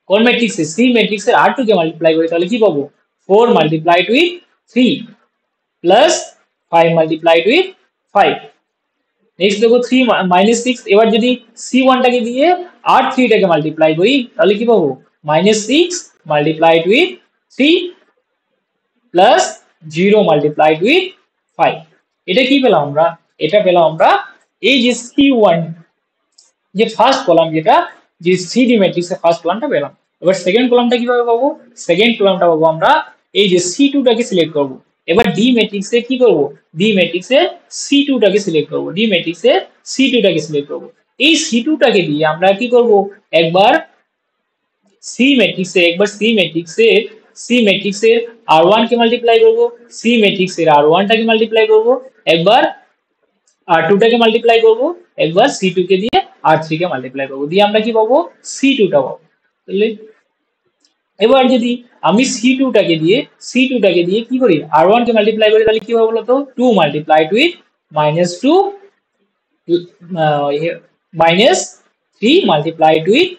কোন ম্যাট্রিক্সে সি ম্যাট্রিক্সের আর টু কে মাল্টিপ্লাই করি তাহলে কি পাবো 4 multiplied with 3 plus 5 multiplied with 5। Next দেখো 3 মাইনাস 6, এবার যদি সি ওয়ানটাকে দিয়ে আর থ্রিটাকে মাল্টিপ্লাই করি তাহলে কি পাবো minus 6 multiplied with 3 plus 0 multiplied with 5। এটা কি পেলাম আমরা, এটা পেলাম আমরা এই যে সি ওয়ান যে ফার্স্ট কলাম যেটা যে সিডি ম্যাট্রিক্সের ফার্স্ট কলামটা পেলাম। এবার সেকেন্ড কলামটা কিভাবে পাবো, সেকেন্ড কলামটা পাবো আমরা এই যে সি টুটাকে সিলেক্ট করব, এবার ডি ম্যাট্রিক্সে কি করব ডি ম্যাট্রিক্সে সি টুটাকে সিলেক্ট করব, ডি ম্যাট্রিক্সে সি টুটাকে সিলেক্ট করব, এই সি টুটাকে দিয়ে আমরা কি করব একবার সি ম্যাট্রিক্সে একবার সি ম্যাট্রিক্সের আর ওয়ান কে মাল্টিপ্লাই করব, সি ম্যাট্রিক্সের আর ওয়ানটাকে মাল্টিপ্লাই করব, একবার আর টুটাকে মাল্টিপ্লাই করব, একবার সি টু কে দিয়ে আর থ্রি কে মাল্টিপ্লাই করবো, দিয়ে আমরা কি পাবো সি টুটা পাবো। তাহলে এবার যদি আমি সি টুটাকে দিয়ে কি করি আর ওয়ান কে মাল্টিপ্লাই করি তাহলে কি হবে বলতো 2 multiplied with minus 2 minus 3 multiplied with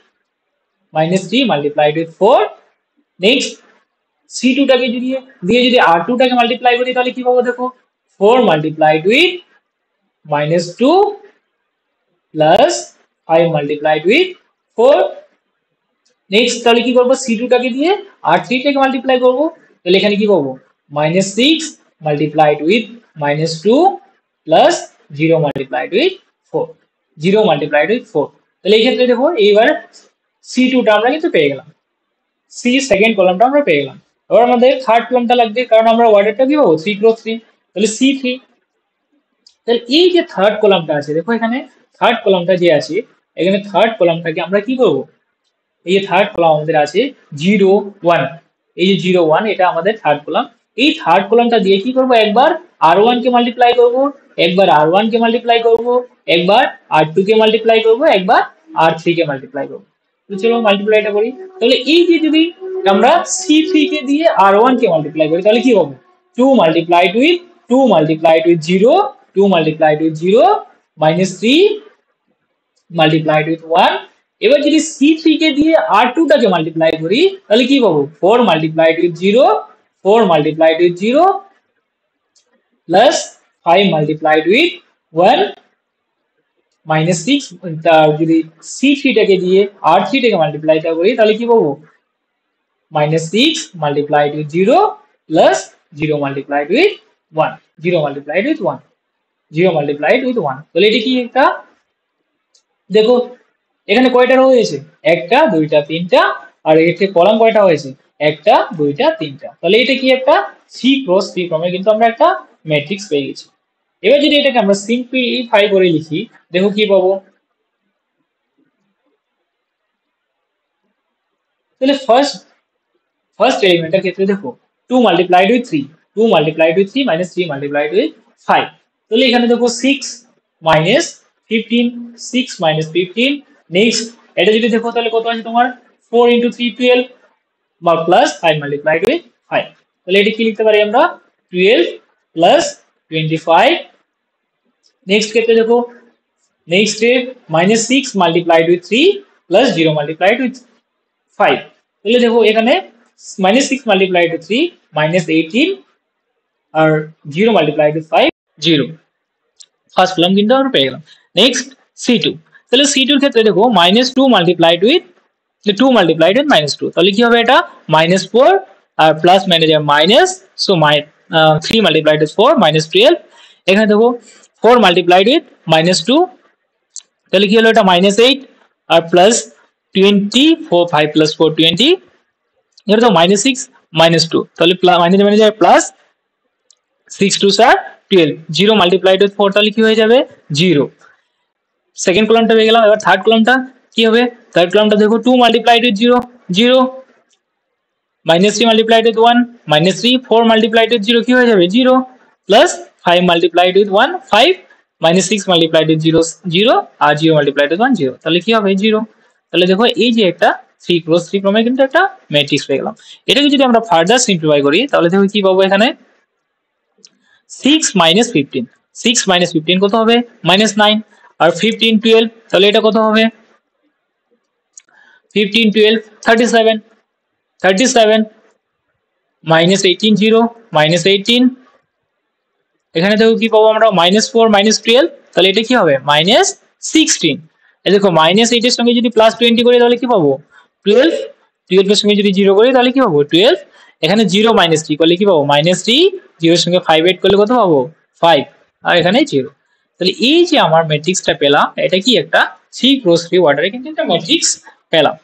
-3 × 4। Next C টুটাকে যদি আর টুটাকে মাল্টিপ্লাই করি তাহলে কি পাবো দেখো 4 multiplied with -2 plus 5 multiplied with 4। Next তাহলে কি করবো সি টুটাকে দিয়ে আর থ্রিটাকে মাল্টিপ্লাই করবো, তাহলে এখানে কি পাবো -6 multiplied with -2 plus 0 multiplied with 4, 0 multiplied with 4। তাহলে এই ক্ষেত্রে দেখো এইবার সি টুটা আমরা কিন্তু পেয়ে গেলাম, সি সেকেন্ড কলামটা আমরা পেয়ে গেলাম। এবার আমাদের থার্ড কলামটা লাগবে কারণ আমরা অর্ডারটা কি পাবো 3 × 3, তাহলে সি থ্রি। তাহলে এই যে থার্ড কলামটা আছে দেখো এখানে থার্ড কলামটা যে আছে এখানে থার্ড কলামটাকে আমরা কি করব এই যে থার্ড কলাম আমাদের আছে 0 1, এই যে 0 1 এটা আমাদের থার্ড কলাম, এই থার্ড কলামটা দিয়ে কি করব একবার আর ওয়ান কে মাল্টিপ্লাই করব, একবার আর ওয়ান কে মাল্টিপ্লাই করব, একবার আর টু কে মাল্টিপ্লাই করব, একবার আর থ্রি কে মাল্টিপ্লাই করব। তো চলো মাল্টিপ্লাইটা করি, তাহলে এই যে যদি আমরা সি থ্রি কে দিয়ে আর ওয়ান কে মাল্টিপ্লাই করি তাহলে কি হবে 2 multiplied with 0, 2 multiplied with 0 -3 multiplied with 1। এবার যদি সি থ্রি কে দিয়ে আর টুটাকে মাল্টিপ্লাই করি তাহলে কি পাবো 4 multiplied with 0, 4 multiplied with 0 plus 5 multiplied with 1 -6। যদি সি থ্রিটাকে দিয়ে আর থ্রিটাকে মাল্টিপ্লাই করি তাহলে কি পাবো -6 multiplied with 0 plus 0 multiplied with 1, 0 multiplied with 1, 0 multiplied with 1। তাহলে এটা কি একটা দেখো এখানে কয়টা রো হয়েছে একটা দুইটা তিনটা, আর এখানে কলাম কয়টা হয়েছে একটা দুইটা তিনটা, তাহলে এটা কি একটা সি ক্রস সি ক্রমে কিন্তু আমরা একটা ম্যাট্রিক্স পেয়ে গেছি। এবার যদি এটাকে আমরা সিম্পলিফাই করে লিখি দেখো কি পাবো, তাহলে ফার্স্ট এলিমেন্টের ক্ষেত্রে দেখো 2 multiplied with 3, 2 multiplied with 3 -3 multiplied with 5। তাহলে এখানে দেখো 6 মাইনাস 15, 6 -15। নেক্সট এটা যদি দেখো তাহলে কত আছে তোমার 4 × 3 12 বা প্লাস 5 মাল্টিপ্লাইড উইথ 5। তাহলে এটা কি লিখতে পারি আমরা 12 প্লাস 25। নেক্সট ক্ষেত্রে দেখো next -6 multiplied with 3 plus 0 multiplied with 5। তাহলে দেখো এখানে -6 মাল্টিপ্লাইড উইথ 3 -18 আর 0 মাল্টিপ্লাইড উইথ 5 0। ফার্স্ট কলাম কিন্তু আমরা পেয়ে গেলাম। নেক্সট সি টু, তাহলে C2 এর ক্ষেত্রে দেখো -2 মাল্টিপ্লাইড উইথ 2 মাল্টিপ্লাইড উইথ -2, তাহলে কি হবে এটা -4 আর প্লাস ম্যানেজার মাইনাস, সো 3 মাল্টিপ্লাইড উইথ 4 -12। এখানে দেখো 4 মাল্টিপ্লাইড উইথ -2, তাহলে কি হলো এটা -8 আর প্লাস 20, 4 5 প্লাস 4 20, এটা তো -6 -2, তাহলে minus plus 6 2 sir 12, 0 multiplied with 4, তাহলে কি হয়ে যাবে 0। সেকেন্ড কলামটা হয়ে গেল। এবার থার্ড কলামটা কি হবে? থার্ড কলামটা দেখো 2 multiplied with 0 0, -3 multiplied with 1 -3, 4 multiplied with 0 কি হয়ে যাবে 0, plus 5 multiplied with 1 5, -6 multiplied with 0 0, আর 0 মাল্টিপ্লাইড উইথ 1 0, তাহলে কি হবে 0। তাহলে দেখো এই যে একটা 3 ক্রস 3 ক্রমে কিন্তু একটা ম্যাট্রিক্স পেয়ে গেলাম। এটাকে যদি আমরা ফার্দার সিম্পলিফাই করি তাহলে দেখো কি পাবো এখানে 6 - 15, 6 - 15 কত হবে -9, আর 15 12, তাহলে এটা কত হবে 15 12 37, 37 -18 0 -18, এখানে দেখো কি পাবো আমরা -4 -12, তাহলে এটা কি হবে -16। এই দেখো -8 এর সঙ্গে যদি +20 করি তাহলে কি পাবো 12, 12 এর সঙ্গে যদি 0 করি তাহলে কি পাবো 12, এখানে 0 -3 করলে কি পাবো -3, 0 এর সঙ্গে 5 8 করলে কত পাবো 5, আর এখানে 0। তাহলে এই যে আমার ম্যাট্রিক্সটা পেলাম এটা কি একটা 3 ক্রস 3 অর্ডারে কিন্তু একটা ম্যাট্রিক্স পেলাম।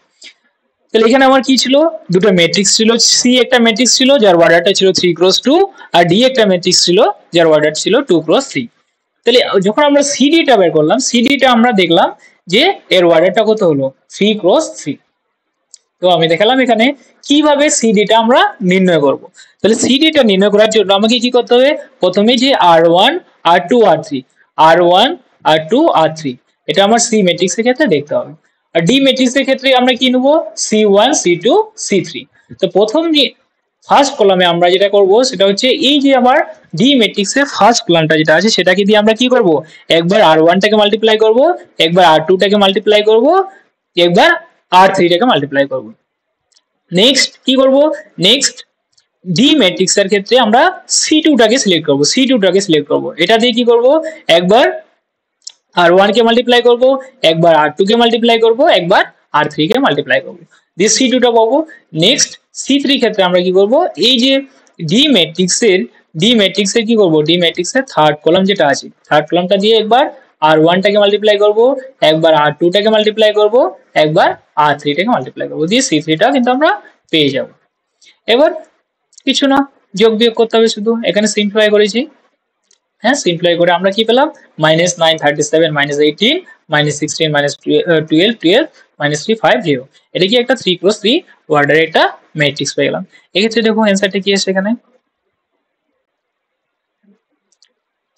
তাহলে এখানে আমার কি ছিল দুটো ম্যাট্রিক্স ছিল, সি একটা ম্যাট্রিক্স ছিল যার অর্ডারটা ছিল 3 ক্রস 2, আর ডি একটা ম্যাট্রিক্স ছিল যার অর্ডার ছিল 2 ক্রস 3। তাহলে যখন আমরা সিডিটা বের করলাম, সিডিটা আমরা দেখলাম যে এর অর্ডারটা কত হলো 3 ক্রস 3। তো আমি দেখালাম এখানে কিভাবে সিডিটা আমরা নির্ণয় করব। তাহলে সিডিটা নির্ণয় করার জন্য আমাকে কি করতে হবে, প্রথমে যে R1 R2 R3, R1 R2 R3 এটা আমার সি ম্যাট্রিক্সের ক্ষেত্রে দেখতে হবে। আর ডি ম্যাট্রিক্সের ক্ষেত্রে আমরা কি নেব C1 C2 C3। তো প্রথম যে ফার্স্ট কলামে আমরা যেটা করব সেটা হচ্ছে এই যে আমার ডি ম্যাট্রিক্সের ফার্স্ট কলামটা যেটা আছে সেটাকে দিয়ে আমরা কি করব, একবার R1 টাকে মাল্টিপ্লাই করব, একবার R2 টাকে মাল্টিপ্লাই করব, একবার R3 টাকে মাল্টিপ্লাই করব। নেক্সট কি করব, নেক্সট ডি ম্যাট্রিক্সের ক্ষেত্রে আমরা C2 টাকে সিলেক্ট করব, C2 টাকে সিলেক্ট করব। এটা দিয়ে কি করব, একবার R1 কে মাল্টিপ্লাই করব, একবার R2 কে মাল্টিপ্লাই করব, একবার R3 কে মাল্টিপ্লাই করব, দিয়ে C2 টা পাবো। নেক্সট C3 ক্ষেত্রে আমরা কি করব, এই যে ডি ম্যাট্রিক্সের কি করব, ডি ম্যাট্রিক্সের থার্ড কলাম যেটা আছে থার্ড কলামটা দিয়ে একবার R1 টাকে মাল্টিপ্লাই করব, একবার R2 টাকে মাল্টিপ্লাই করব, একবার R3 টাকে মাল্টিপ্লাই করব, দিয়ে C3 টা কিন্তু আমরা পেয়ে যাব। এবার কিছু না, যোগ বিয়োগ করতে হবে শুধু, এখানে সিম্পলিফাই করেছি। হ্যাঁ, সিম্পলিফাই করে আমরা কি পেলাম -9 37 -18 -16 -12 12 -3 5 0। এটা কি একটা 3 ক্রস 3 অর্ডারের একটা ম্যাট্রিক্স পেয়ে গেলাম। এক্ষেত্রে দেখো অ্যান্সারটা কি আসছে, এখানে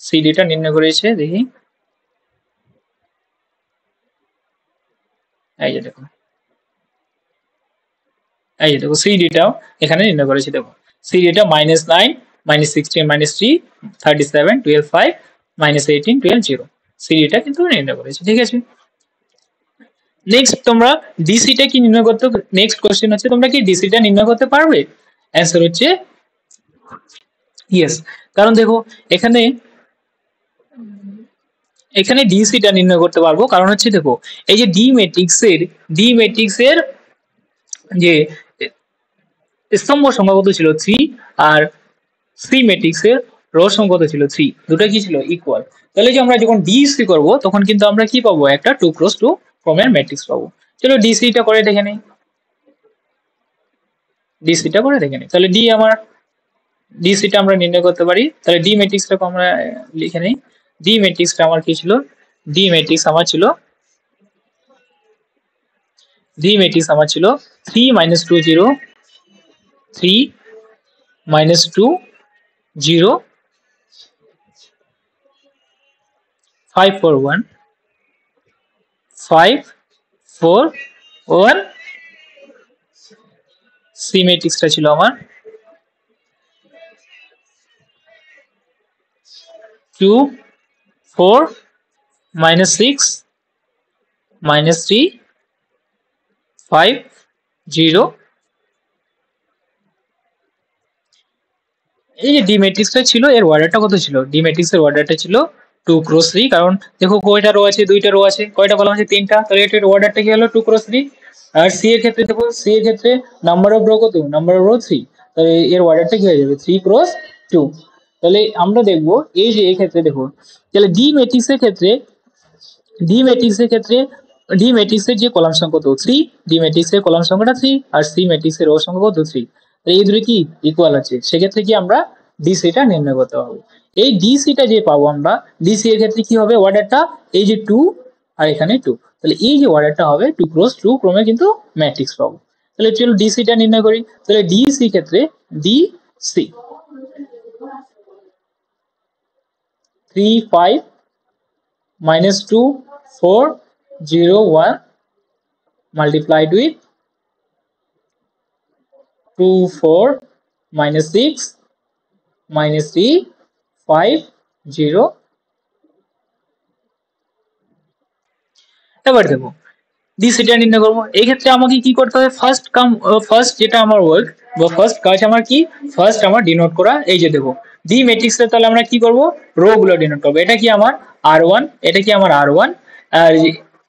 সিডিটা নির্ণয় করেছে, দেখি এই যে দেখো, এই যে দেখো সিডিটাও এখানে নির্ণয় করেছি। দেখো সিডিটা -9 -16 -3 37 12 5 -18 12 0, সিডিটা কিন্তু নির্ণয় করেছি। ঠিক আছে, নেক্সট তোমরা ডিসিটা কি নির্ণয় করতে, নেক্সট কোশ্চেন হচ্ছে তোমরা কি ডিসিটা নির্ণয় করতে পারবে? অ্যান্সার হচ্ছে ইয়েস, কারণ দেখো এখানে ডিসিটা নির্ণয় করতে পারবো, কারণ হচ্ছে দেখো এই যে ডি ম্যাট্রিক্সের যে স্তম্ভ সংখ্যা কত ছিল 3, আর সি ম্যাট্রিক্সের রো সংখ্যা কত ছিল 3, দুটো কি ছিল ইকুয়াল। তাহলে যে আমরা যখন ডিসি করব তখন কিন্তু আমরা কি পাবো, একটা 2 ক্রস 2 ক্রমের ম্যাট্রিক্স পাবো। চলো ডিসিটা করে দেখে নেই, ডিসিটা করে দেখে নেই। তাহলে ডিসিটা আমরা নির্ণয় করতে পারি। তাহলে ডি ম্যাট্রিক্সটাকে আমরা লিখে নেই। ডি ম্যাট্রিক্সটা আমার কি ছিল, ডি ম্যাট্রিক্স আমার ছিল 3 - 2 0 3 -2 0 5 4 1 5 4 1। সি ম্যাট্রিক্সটা ছিল আমার 2 4 -6 -3 5 0। এই যে ডি ম্যাট্রিক্সটা ছিল এর অর্ডারটা কত ছিল, ডি ম্যাট্রিক্সের অর্ডারটা ছিল 2 ক্রস 3 কারণ দেখো কয়টা রো আছে, দুইটা রো আছে, কয়টা কলাম আছে, তিনটা, তাহলে এটার অর্ডারটা কি হলো 2 ক্রস 3। আর সি এর ক্ষেত্রে দেখো, সি এর ক্ষেত্রে নাম্বার অফ রো কত, নাম্বার অফ রো 3, তাহলে এর অর্ডারটা কি হয়ে যাবে 3 ক্রস 2। তাহলে আমরা দেখবো এই যে এই ক্ষেত্রে দেখো, তাহলে ডি ম্যাট্রিক্সের ক্ষেত্রে ডি ম্যাট্রিক্সের যে কলাম সংখ্যা কত 3, ডি ম্যাট্রিক্সের কলাম সংখ্যাটা 3 আর সি ম্যাট্রিক্সের রো সংখ্যা কত 3, তাহলে এই দুটো কি ইকুয়াল আছে, সেক্ষেত্রে কি আমরা ডিসিটা নির্ণয় করতে হবে। এই ডিসিটা যে পাবো আমরা, ডিসি এর ক্ষেত্রে কি হবে অর্ডারটা, এই যে 2 আর এখানে 2, তাহলে এই যে অর্ডারটা হবে 2 ক্রস 2 ক্রমে কিন্তু ম্যাট্রিক্স পাবো। তাহলে চলো ডিসিটা নির্ণয় করি। তাহলে ডিসি ক্ষেত্রে DC 3 5 minus 2 4 0 1 multiplied with 2 4 minus 6 minus 3 5 0। এবার দেখো ডিসিটা নির্ণয় করবো। এই ক্ষেত্রে আমাকে কি করতে হবে, ফার্স্ট যেটা আমার ওয়ার্ক বা ফার্স্ট কাজ আমার কি, ফার্স্ট আমার ডিনোট করা। এই যে দেখো ডি ম্যাট্রিক্সে তাহলে আমরা কি করব, রো গুলো ডিনোট করবো। এটা কি আমার R1, এটা কি আমার R1, আর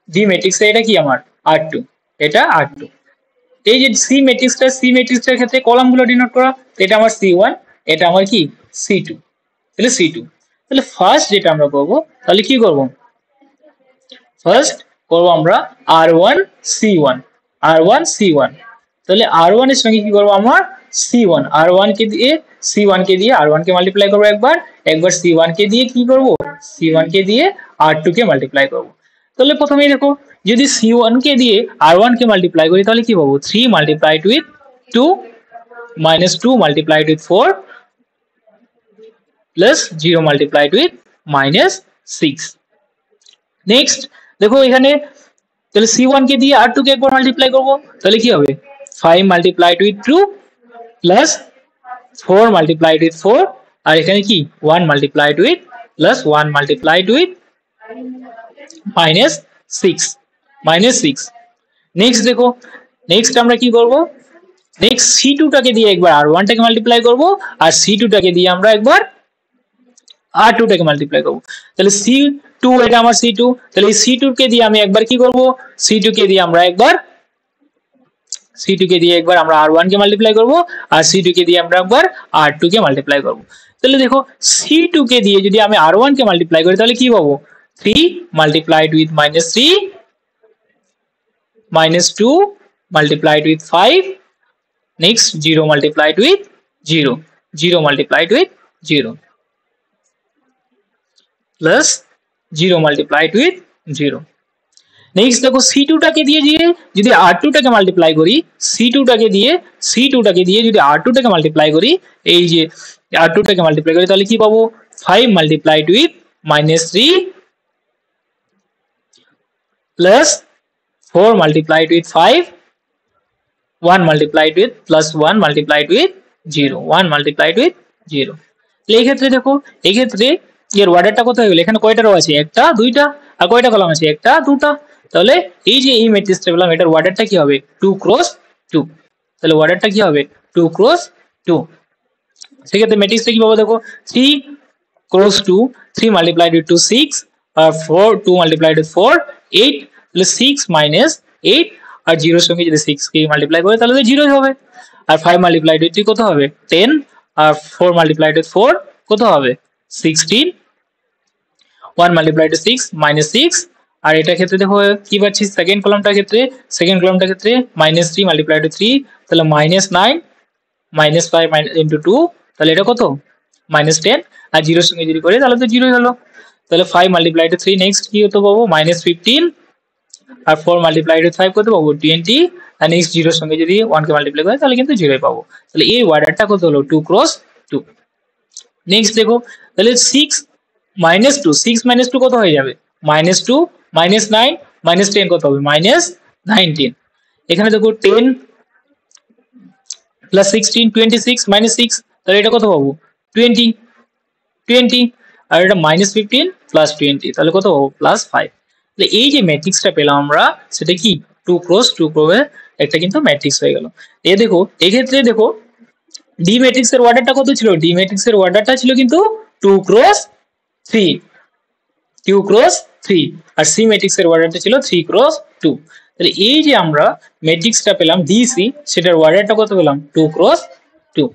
ডি ম্যাট্রিক্সে এটা কি আমার R2, এটা R2। এই যে সি ম্যাট্রিক্সটার ক্ষেত্রে কলাম গুলো ডিনোট করা, এটা আমার C1, এটা আমার কি C2, তাহলে C2। তাহলে ফার্স্ট যেটা আমরা করবো, তাহলে কি করব, ফার্স্ট করবো আমরা R1 C1, R1 C1। তাহলে R1 এর সঙ্গে কি করবো, আমার C1, R1 কে দিয়ে C1 কে দিয়ে R1 কে মাল্টিপ্লাই করবো একবার, একবার C1 কে দিয়ে কি করব, C1 কে দিয়ে R2 কে মাল্টিপ্লাই করব। তাহলে প্রথমেই দেখো যদি C1 কে দিয়ে R1 কে মাল্টিপ্লাই করি তাহলে কি পাবো, 3 multiplied with 2 minus 2 multiplied with 4 plus 0 multiplied with minus 6। Next দেখো এখানে তাহলে C1 কে দিয়ে R2 কে একবার মাল্টিপ্লাই করব, তাহলে কি হবে 5 multiplied with 2 plus 4 multiplied with 4, আর এখানে কি 1 multiplied with plus 1 multiplied with minus 6। Next দেখো, নেক্সট আমরা কি করব, নেক্সট C2 টাকে দিয়ে একবার R1 টাকে মাল্টিপ্লাই করব, আর C2 টাকে দিয়ে আমরা একবার R2 টাকে মাল্টিপ্লাই করব। তাহলে C2 এটা আমার C2, তাহলে এই C2 কে দিয়ে আমি একবার কি করব, C2 কে দিয়ে আমরা একবার আমরা R1 কে মাল্টিপ্লাই করব, আর C2 কে দিয়ে আমরা একবার R2 কে মাল্টিপ্লাই করব। তাহলে দেখো C2 কে দিয়ে যদি আমি R1 কে মাল্টিপ্লাই করি তাহলে কি পাবো, 3 multiplied with minus 3 minus 2 multiplied with 5, next 0 multiplied with 0, 0 multiplied with 0 plus 0 multiplied with 0। Next দেখো C2 টাকে দিয়ে যদি R2 টাকে মাল্টিপ্লাই করি, C2 টাকে দিয়ে যদি R2 টাকে মাল্টিপ্লাই করি, এই যে R2 টাকে মাল্টিপ্লাই করি তাহলে কি পাবো, 5 multiplied with minus 3 plus 4 multiplied with 5, 1 multiplied with plus 1 multiplied with 0, 1 multiplied with 0। এই ক্ষেত্রে দেখো এই ক্ষেত্রে এর অর্ডারটা কত হয়ে গেল, এখানে কয়টা রো আছে, একটা দুইটা, আর কয়টা কলাম আছে, একটা দুটা। তাহলে এই যে এই ম্যাট্রিক্সটা পেলাম, এটার অর্ডারটা কি হবে 2 ক্রস 2, তাহলে অর্ডারটা কি হবে 2 ক্রস 2। সেক্ষেত্রে ম্যাট্রিক্সটা কি পাবো দেখো, 3 ক্রস 2, 3 multiplied with 2 6, আর 4 2 multiplied with 4 8, তাহলে 6 minus 8, আর 0 এর সঙ্গে যদি 6 কে মাল্টিপ্লাই করে তাহলে তো 0 হবে। আর 5 multiplied with 3 কত হবে 10, আর 4 multiplied with 4 কত হবে 16, 1 multiplied with 6 minus 6। আর এটার ক্ষেত্রে দেখো কি পাচ্ছি, সেকেন্ড কলামটার ক্ষেত্রে minus 3 multiplied with 3, তাহলে minus 9 minus 5 into 2, তাহলে এটা কত minus 10, আর 0 এর সঙ্গে যদি করে তাহলে তো 0 হলো। তাহলে 5 multiplied with 3 নেক্সট কি হতে পাবো minus 15, আর 4 multiplied with 5 কত পাবো 20, আর নেক্সট 0 এর সঙ্গে যদি 1 কে মাল্টিপ্লাই করে তাহলে কিন্তু 0 পাবো। তাহলে এই অর্ডারটা কত হলো 2 ক্রস 2। নেক্সট দেখো তাহলে 6 minus 2, 6 minus 2 কত হয়ে যাবে minus 2 minus 9 minus 10 কত হবে minus 19। এখানে দেখো 10 plus 16 26 minus 6, তাহলে এটা কত পাবো 20, আর এটা minus 15 plus 20, তাহলে কত পাবো plus 5। তাহলে এই যে ম্যাট্রিক্সটা পেলাম আমরা, সেটা কি 2 ক্রস 2 ক্রমে একটা কিন্তু ম্যাট্রিক্স হয়ে গেল। এই দেখো এই ক্ষেত্রে দেখো ডি ম্যাট্রিক্সের অর্ডারটা কত ছিল, ডি ম্যাট্রিক্সের অর্ডারটা ছিল কিন্তু 2 ক্রস 3, 2 ক্রস 3 আর সি ম্যাট্রিক্সের অর্ডারটা ছিল 3 ক্রস 2। তাহলে এই যে আমরা ম্যাট্রিক্সটা পেলাম ডিসি সেটার অর্ডারটা কত পেলাম 2 ক্রস 2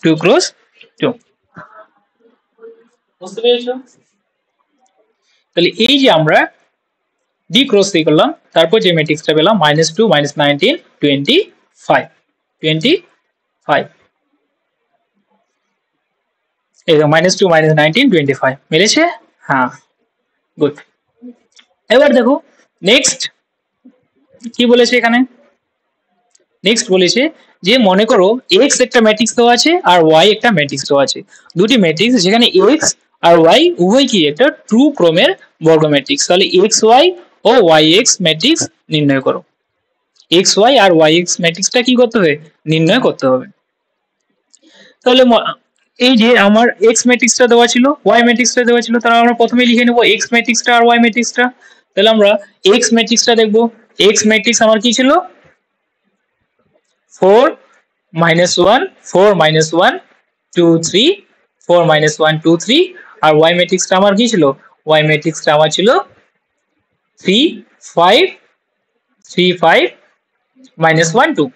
2 ক্রস 2। বুঝতে পেরেছো? তাহলে এই যে আমরা ডি ক্রস সি করলাম তারপর যে ম্যাট্রিক্সটা পেলাম -2 -19 25 25 এই -2 -19 25 মিলেছে। হ্যাঁ গুড। এবার দেখো নেক্সট কি বলেছে এখানে, নেক্সট বলেছে যে মনে করো এক্স একটা ম্যাট্রিক্স দেওয়া আছে আর ওয়াই একটা ম্যাট্রিক্স দেওয়া আছে, দুটি ম্যাট্রিক্স যেখানে এক্স আর ওয়াই উভয় কি একটা ট্রু ক্রমের বর্গ ম্যাট্রিক্স। তাহলে এক্স ওয়াই ও ওয়াই এক্স ম্যাট্রিক্স নির্ণয় করো। এক্স ওয়াই আর ওয়াই এক্স ম্যাট্রিক্সটা কি করতে হবে, নির্ণয় করতে হবে। তাহলে এই যে আমার এক্স ম্যাট্রিক্সটা দেওয়া ছিল ওয়াই ম্যাট্রিক্সটা দেওয়া ছিল, তাহলে আমরা প্রথমে লিখে নেব এক্স ম্যাট্রিক্সটা আর ওয়াই ম্যাট্রিক্সটা। তাহলে আমরা এক্স ম্যাট্রিক্সটা দেখব। এক্স ম্যাট্রিক্স আমার কি ছিল 4 -1 4 -1 2 3 4 -1 2 3 আর ওয়াই ম্যাট্রিক্সটা আমার কি ছিল, ওয়াই ম্যাট্রিক্সটা আমার ছিল 3 5 3 5 -1 2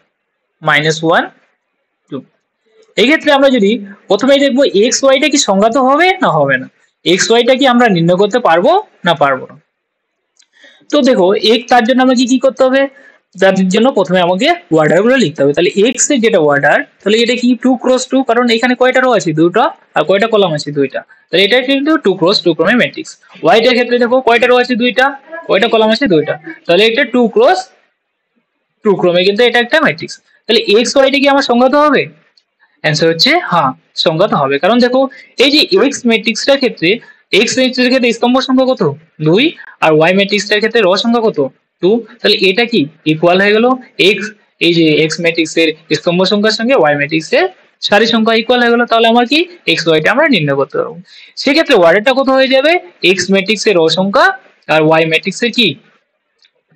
-1 2। এই ক্ষেত্রে আমরা যদি প্রথমেই দেখবো এক্স ওয়াইটা কি সংজ্ঞাত হবে না হবে না, এক্স ওয়াইটা কি আমরা নির্ণয় করতে পারবো না পারবো না। তো দেখো তার জন্য আমাকে কি করতে হবে, তার জন্য প্রথমে আমাকে অর্ডার গুলো লিখতে হবে। তাহলে এক্স এর যেটা অর্ডার, তাহলে এটা কি 2 ক্রস 2, কারণ এখানে কয়টা রো আছে দুটো আর কয়টা কলাম আছে দুইটা, তাহলে এটা কিন্তু 2 ক্রস 2 ক্রমের ম্যাট্রিক্স। ওয়াই এর ক্ষেত্রে দেখো কয়টা রো আছে দুইটা, কয়টা কলাম আছে দুইটা, তাহলে এটা 2 ক্রস 2 ক্রমে কিন্তু এটা একটা ম্যাট্রিক্স। তাহলে এক্স ওয়াইটা কি আমার সংজ্ঞাত হবে, অ্যান্সার হচ্ছে হ্যাঁ সংজ্ঞাত হবে। কারণ দেখো এই যে এক্স ম্যাট্রিক্সটার ক্ষেত্রে এক্স ম্যাট্রিক্সের ক্ষেত্রে স্তম্ভ সংখ্যা কত 2 আর ওয়াই ম্যাট্রিক্সটার ক্ষেত্রে রো সংখ্যা কত 2, তাহলে এটা কি ইকুয়াল হয়ে গেল এক্স, এই যে এক্স ম্যাট্রিক্সের স্তম্ভ সংখ্যার সঙ্গে ওয়াই ম্যাট্রিক্সের সারি সংখ্যা ইকুয়াল হয়ে গেল। তাহলে আমার কি এক্স ওয়াইটা আমরা নির্ণয় করতে পারবো। সেক্ষেত্রে ওয়ার্ডটা কত হয়ে যাবে, এক্স ম্যাট্রিক্সের রো সংখ্যা আর ওয়াই ম্যাট্রিক্সের কি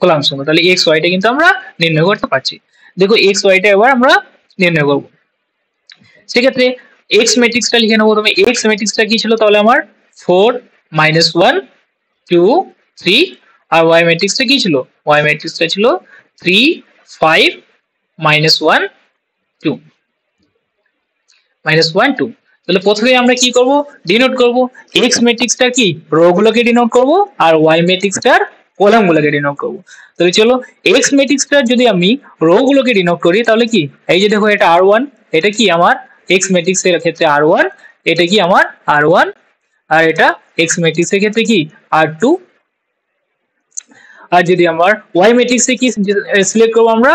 কলাম সংখ্যা, তাহলে এক্স ওয়াইটা কিন্তু আমরা নির্ণয় করতে পারছি। দেখো এক্স ওয়াইটা এবার আমরা নির্ণয় করবো। সেক্ষেত্রে এক্স ম্যাট্রিক্সটা লিখে নেবো। তুমি এক্স ম্যাট্রিক্সটা কি ছিল, তাহলে আমার 4 -1 2 3 আর ওয়াই ম্যাট্রিক্সটা কি ছিল, ওয়াই ম্যাট্রিক্সটা ছিল 3 5 -1 2 -1 2। তাহলে প্রথমে আমরা কি করব, ডিনোট করব এক্স ম্যাট্রিক্সটার কি রো গুলোকে ডিনোট করব আর ওয়াই ম্যাট্রিক্সটার কলাম গুলোকে ডিনোট করব। তাহলে চলো এক্স ম্যাট্রিক্সটার যদি আমি রো গুলোকে ডিনোট করি তাহলে কি, এই যে দেখো এটা r1, এটা কি আমার এক্স ম্যাট্রিক্সের ক্ষেত্রে r1, এটা কি আমার r1 আর এটা এক্স ম্যাট্রিক্সের ক্ষেত্রে কি r2। আর যদি আমার ওয়াই ম্যাট্রিক্সে কি সিলেক্ট করব, আমরা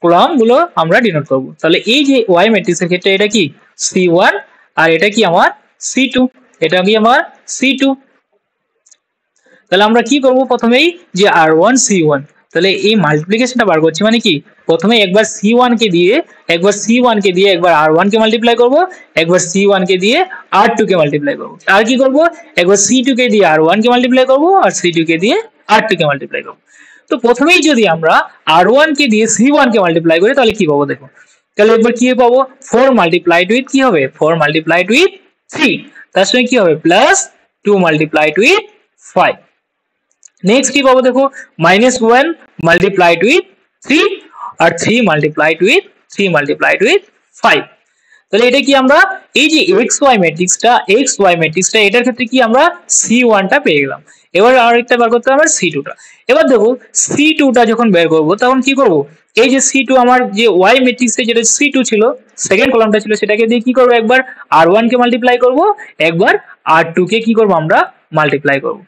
কলাম গুলো আমরা ডিনোট করব। তাহলে এই যে ওয়াই ম্যাট্রিক্সের ক্ষেত্রে এটা কি c1 আর এটা কি আমার c2, এটা কি আমার c2। তাহলে আমরা কি করব, প্রথমেই যে r1 c1, তাহলে এই মাল্টিপ্লিকেশনটা বার করছি, মানে কি প্রথমে একবার c1 কে দিয়ে একবার c1 কে দিয়ে একবার r1 কে মাল্টিপ্লাই করব, একবার c1 কে দিয়ে r2 কে মাল্টিপ্লাই করব, আর কি করব একবার c2 কে দিয়ে r1 কে মাল্টিপ্লাই করব আর c2 কে দিয়ে r2 কে মাল্টিপ্লাই করব। তো প্রথমেই যদি আমরা r1 কে দিয়ে c1 কে মাল্টিপ্লাই করি তাহলে কি পাবো দেখো, তাহলে একবার কি পাবো 4 মাল্টিপ্লাইড উইথ কি হবে 4 মাল্টিপ্লাইড উইথ 3, তার সঙ্গে কি হবে প্লাস 2 মাল্টিপ্লাইড উইথ 5। নেক্সট কি পাবো দেখো -1 মাল্টিপ্লাইড উইথ 3 আর 3 মাল্টিপ্লাইড উইথ 3 মাল্টিপ্লাইড উইথ 5। তাহলে এটা কি আমরা এই যে এক্স ওয়াই ম্যাট্রিক্সটা এটার ক্ষেত্রে কি আমরা c1 টা পেয়ে গেলাম। এবার আরেকটা বার করতে হবে আমার c2 টা। এবার দেখো c2 টা যখন বের করব তখন কি করব, এই যে c2 আমার যে ওয়াই ম্যাট্রিক্সে যেটা c2 ছিল সেকেন্ড কলামটা ছিল সেটাকে দিয়ে কি করব, একবার r1 কে মাল্টিপ্লাই করব, একবার r2 কে কি করব আমরা মাল্টিপ্লাই করব।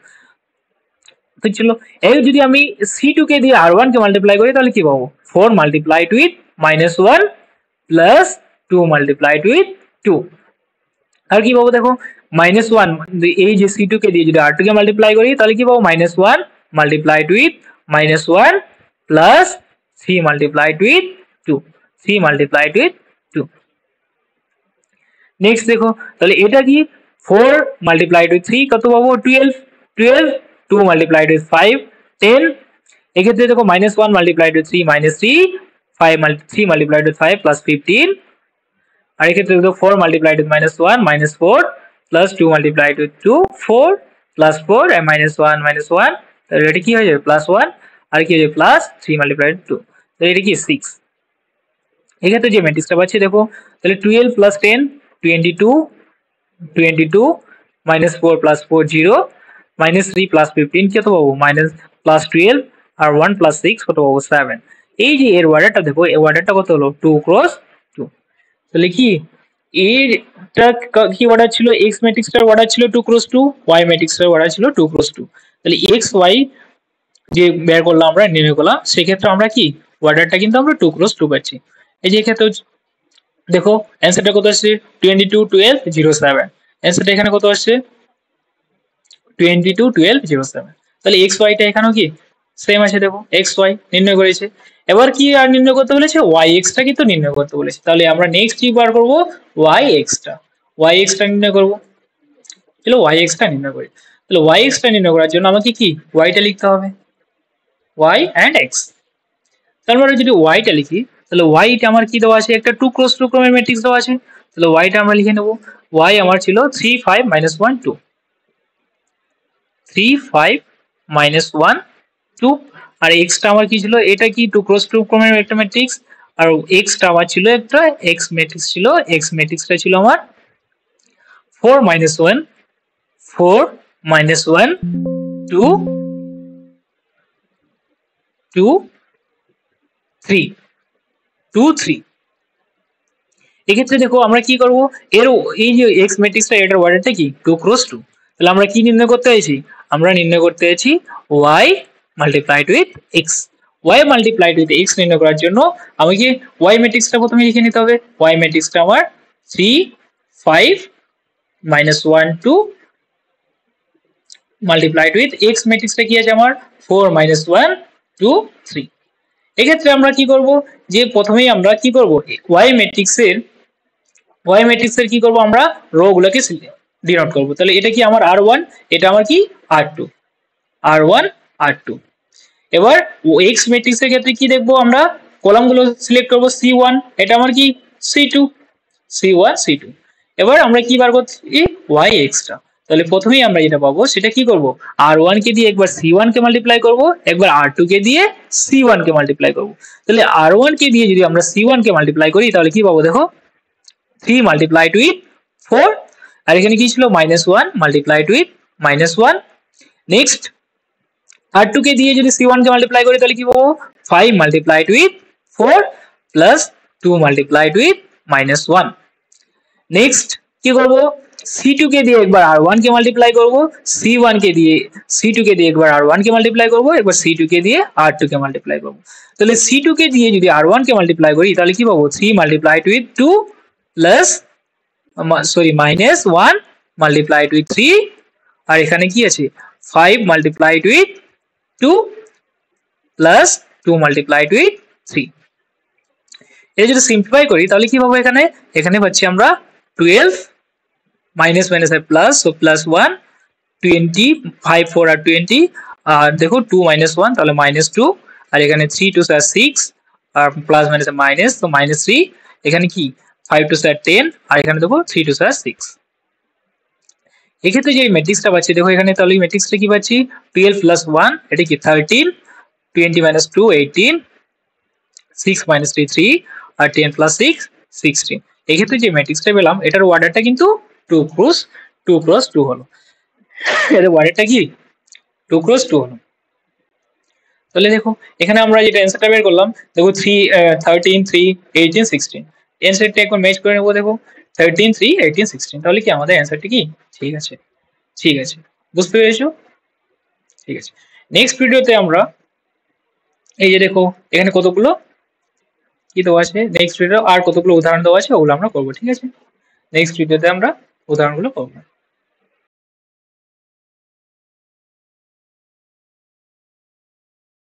তো চলো এই যদি আমি c2 কে দিয়ে r1 কে মাল্টিপ্লাই করি তাহলে কি পাবো 4 multiplied with -1 plus 2 multiplied with 2। আর কি পাবো দেখো -1, এই যে c2 কে দিয়ে যদি r2 কে মাল্টিপ্লাই করি তাহলে কি পাবো -1 multiplied with -1 plus 3 multiplied with 2 3 multiplied with 2। Next দেখো তাহলে এটা কি 4 মাল্টিপ্লাইড উইথ 3 কত পাবো 12 2 মাল্টিপ্লাইড উইথ 5 10। এক্ষেত্রে দেখো -1 multiplied with 3 -3 3 multiplied with 5 plus 15। আর এক্ষেত্রে দেখো 4 multiplied with -1 -4 plus 2 multiplied with 2 4 +4 আর -1 -1, তাহলে এটা কি হয়ে যাবে +1 আর কি হয়ে যাবে +3 × 2, তো এটা কি 6। এক্ষেত্রে যে ম্যাট্রিক্সটা পাচ্ছি দেখো, তাহলে 12 + 10 22 22 -4 + 4 0 -3 + 15 কত পাবো +12 আর 1 + 6 কত পাবো 7। এই যে এর অর্ডারটা দেখো, এর অর্ডারটা কত হলো 2 × 2। তাহলে কি এরটা কি অর্ডার ছিল, x ম্যাট্রিক্সটার অর্ডার ছিল 2 × 2, y ম্যাট্রিক্সটার অর্ডার ছিল 2 × 2। তাহলে x y যে বের করলাম আমরা, নির্ণয় করলাম, সেক্ষেত্রে আমরা কি অর্ডারটা কিন্তু আমরা 2 × 2 পাচ্ছি। এই যে এক্ষেত্রে দেখো অ্যান্সারটা কত আসছে 22 12 07, অ্যান্সারটা এখানে কত আসছে 22 12 07। তাহলে এক্স ওয়াইটা এখানেও কি সেম আছে, দেখো এক্স ওয়াই নির্ণয় করেছে। এবার কি আর নির্ণয় করতে বলেছে, ওয়াই এক্সটা কিন্তু নির্ণয় করতে বলেছে। তাহলে আমরা নেক্সট কি বার করব, ওয়াই এক্সটা নির্ণয় করব। চলো ওয়াই এক্সটা নির্ণয় করি। তাহলে ওয়াই এক্সটা নির্ণয় করার জন্য আমাকে কি ওয়াইটা লিখতে হবে, ওয়াই এন্ড এক্স। তারপরে যদি ওয়াইটা লিখি, তাহলে ওয়াইটা আমার কি দেওয়া আছে, একটা 2 × 2 ক্রমের ম্যাট্রিক্স দেওয়া আছে। তাহলে ওয়াইটা আমরা লিখে নেব, ওয়াই আমার ছিল 3 5 -1 2, 3 5 -1 2, আর এক্সটা আমার কি ছিল, এটা কি 2 × 2 ক্রমের একটা ম্যাট্রিক্স, আর এক্সটা আমার ছিল একটা এক্স ম্যাট্রিক্স ছিল, এক্স ম্যাট্রিক্সটা ছিল আমার 4 -1 4 -1 2 2 3 2 3। এক্ষেত্রে দেখো আমরা কি করব, এর এই যে এক্স ম্যাট্রিক্সটা এটার অর্ডারটা কি 2 × 2। তাহলে আমরা কি নির্ণয় করতে চাইছি, আমরা নির্ণয় করতে চাইছি y multiplied with x। y multiplied with x নির্ণয় করার জন্য আমাকে y ম্যাট্রিক্সটা প্রথমে লিখে নিতে হবে। y ম্যাট্রিক্সটা আমার 3 5 -1 2 মাল্টিপ্লাইড উইথ x ম্যাট্রিক্সটা কি আছে আমার 4 -1 2 3। এক্ষেত্রে আমরা কি করব, যে প্রথমেই আমরা কি করব, y ম্যাট্রিক্সের কি করব, আমরা রো গুলোকে ডিনোট করব। তাহলে এটা কি আমার r1, এটা আমার কি r2, r1 r2। এবার x ম্যাট্রিক্সের ক্ষেত্রে কি দেখবো, আমরা কলাম গুলো সিলেক্ট করব, c1 এটা আমার কি c2 c1 c2। এবার আমরা কি বার করছি y এক্সটা। তাহলে প্রথমেই আমরা যেটা পাবো সেটা কি করব, r1 কে দিয়ে একবার c1 কে মাল্টিপ্লাই করব, একবার r2 কে দিয়ে c1 কে মাল্টিপ্লাই করব। তাহলে r1 কে দিয়ে যদি আমরা c1 কে মাল্টিপ্লাই করি, তাহলে কি পাবো দেখো 3 মাল্টিপ্লাইড উইথ 4, আর এখানে কি ছিল -1 মাল্টিপ্লাইড উইথ -1। নেক্সট r2 কে দিয়ে যদি c1 কে মাল্টিপ্লাই করি, তাহলে কি পাবো 5 multiplied with 4 plus 2 multiplied with -1। Next কি করব, c2 কে দিয়ে একবার r1 কে মাল্টিপ্লাই করব, c1 কে দিয়ে c2 কে দিয়ে একবার r1 কে মাল্টিপ্লাই করব, একবার c2 কে দিয়ে r2 কে মাল্টিপ্লাই করব। তাহলে c2 কে দিয়ে যদি r1 কে মাল্টিপ্লাই করি, তাহলে কি পাবো 3 multiplied with 2 plus -1 multiplied with 3, আর এখানে কি আছে 5 multiplied with 2 plus 2 multiplied with 3। এটা যদি সিম্পলিফাই করি তাহলে কি পাবো, এখানে পাচ্ছি আমরা 12 মাইনাস মাইনাস প্লাস, সো +1 20 5 4 আর 20, আর দেখো 2 -1 তাহলে -2, আর এখানে 3 2 6 আর প্লাস মাইনাস মাইনাস, তো -3, এখানে কি 5 2 10, আর এখানে দেখো 3 2 6। এক্ষেত্রে যে ম্যাট্রিক্সটা পাচ্ছি দেখো, এখানে তাহলে ম্যাট্রিক্সটা কি পাচ্ছি 12 + 1 এটা কি 13, 20 - 2 18, 6 - 3 3, আর 10 + 6 16। এক্ষেত্রে যে ম্যাট্রিক্সটা পেলাম এটার অর্ডারটা কিন্তু 2 × 2 হলো। এর অর্ডারটা কি 2 × 2 হলো। তাহলে দেখো এখানে আমরা যেটা অ্যানসারটা বের করলাম, দেখো 3 13 3 18 16, অ্যানসারটা একবার ম্যাচ করে নেব। দেখো 13 3 18 16, তাহলে কি আমাদের অ্যানসারটা কি ঠিক আছে। ঠিক আছে, বুঝতে পেরেছো? ঠিক আছে, নেক্সট ভিডিওতে আমরা এই যে দেখো এখানে কতগুলো কি দেওয়া আছে, নেক্সট ভিডিও আর কতগুলো উদাহরণ দেওয়া আছে ওগুলো আমরা করবো। ঠিক আছে, নেক্সট ভিডিওতে আমরা উদাহরণগুলো করবো।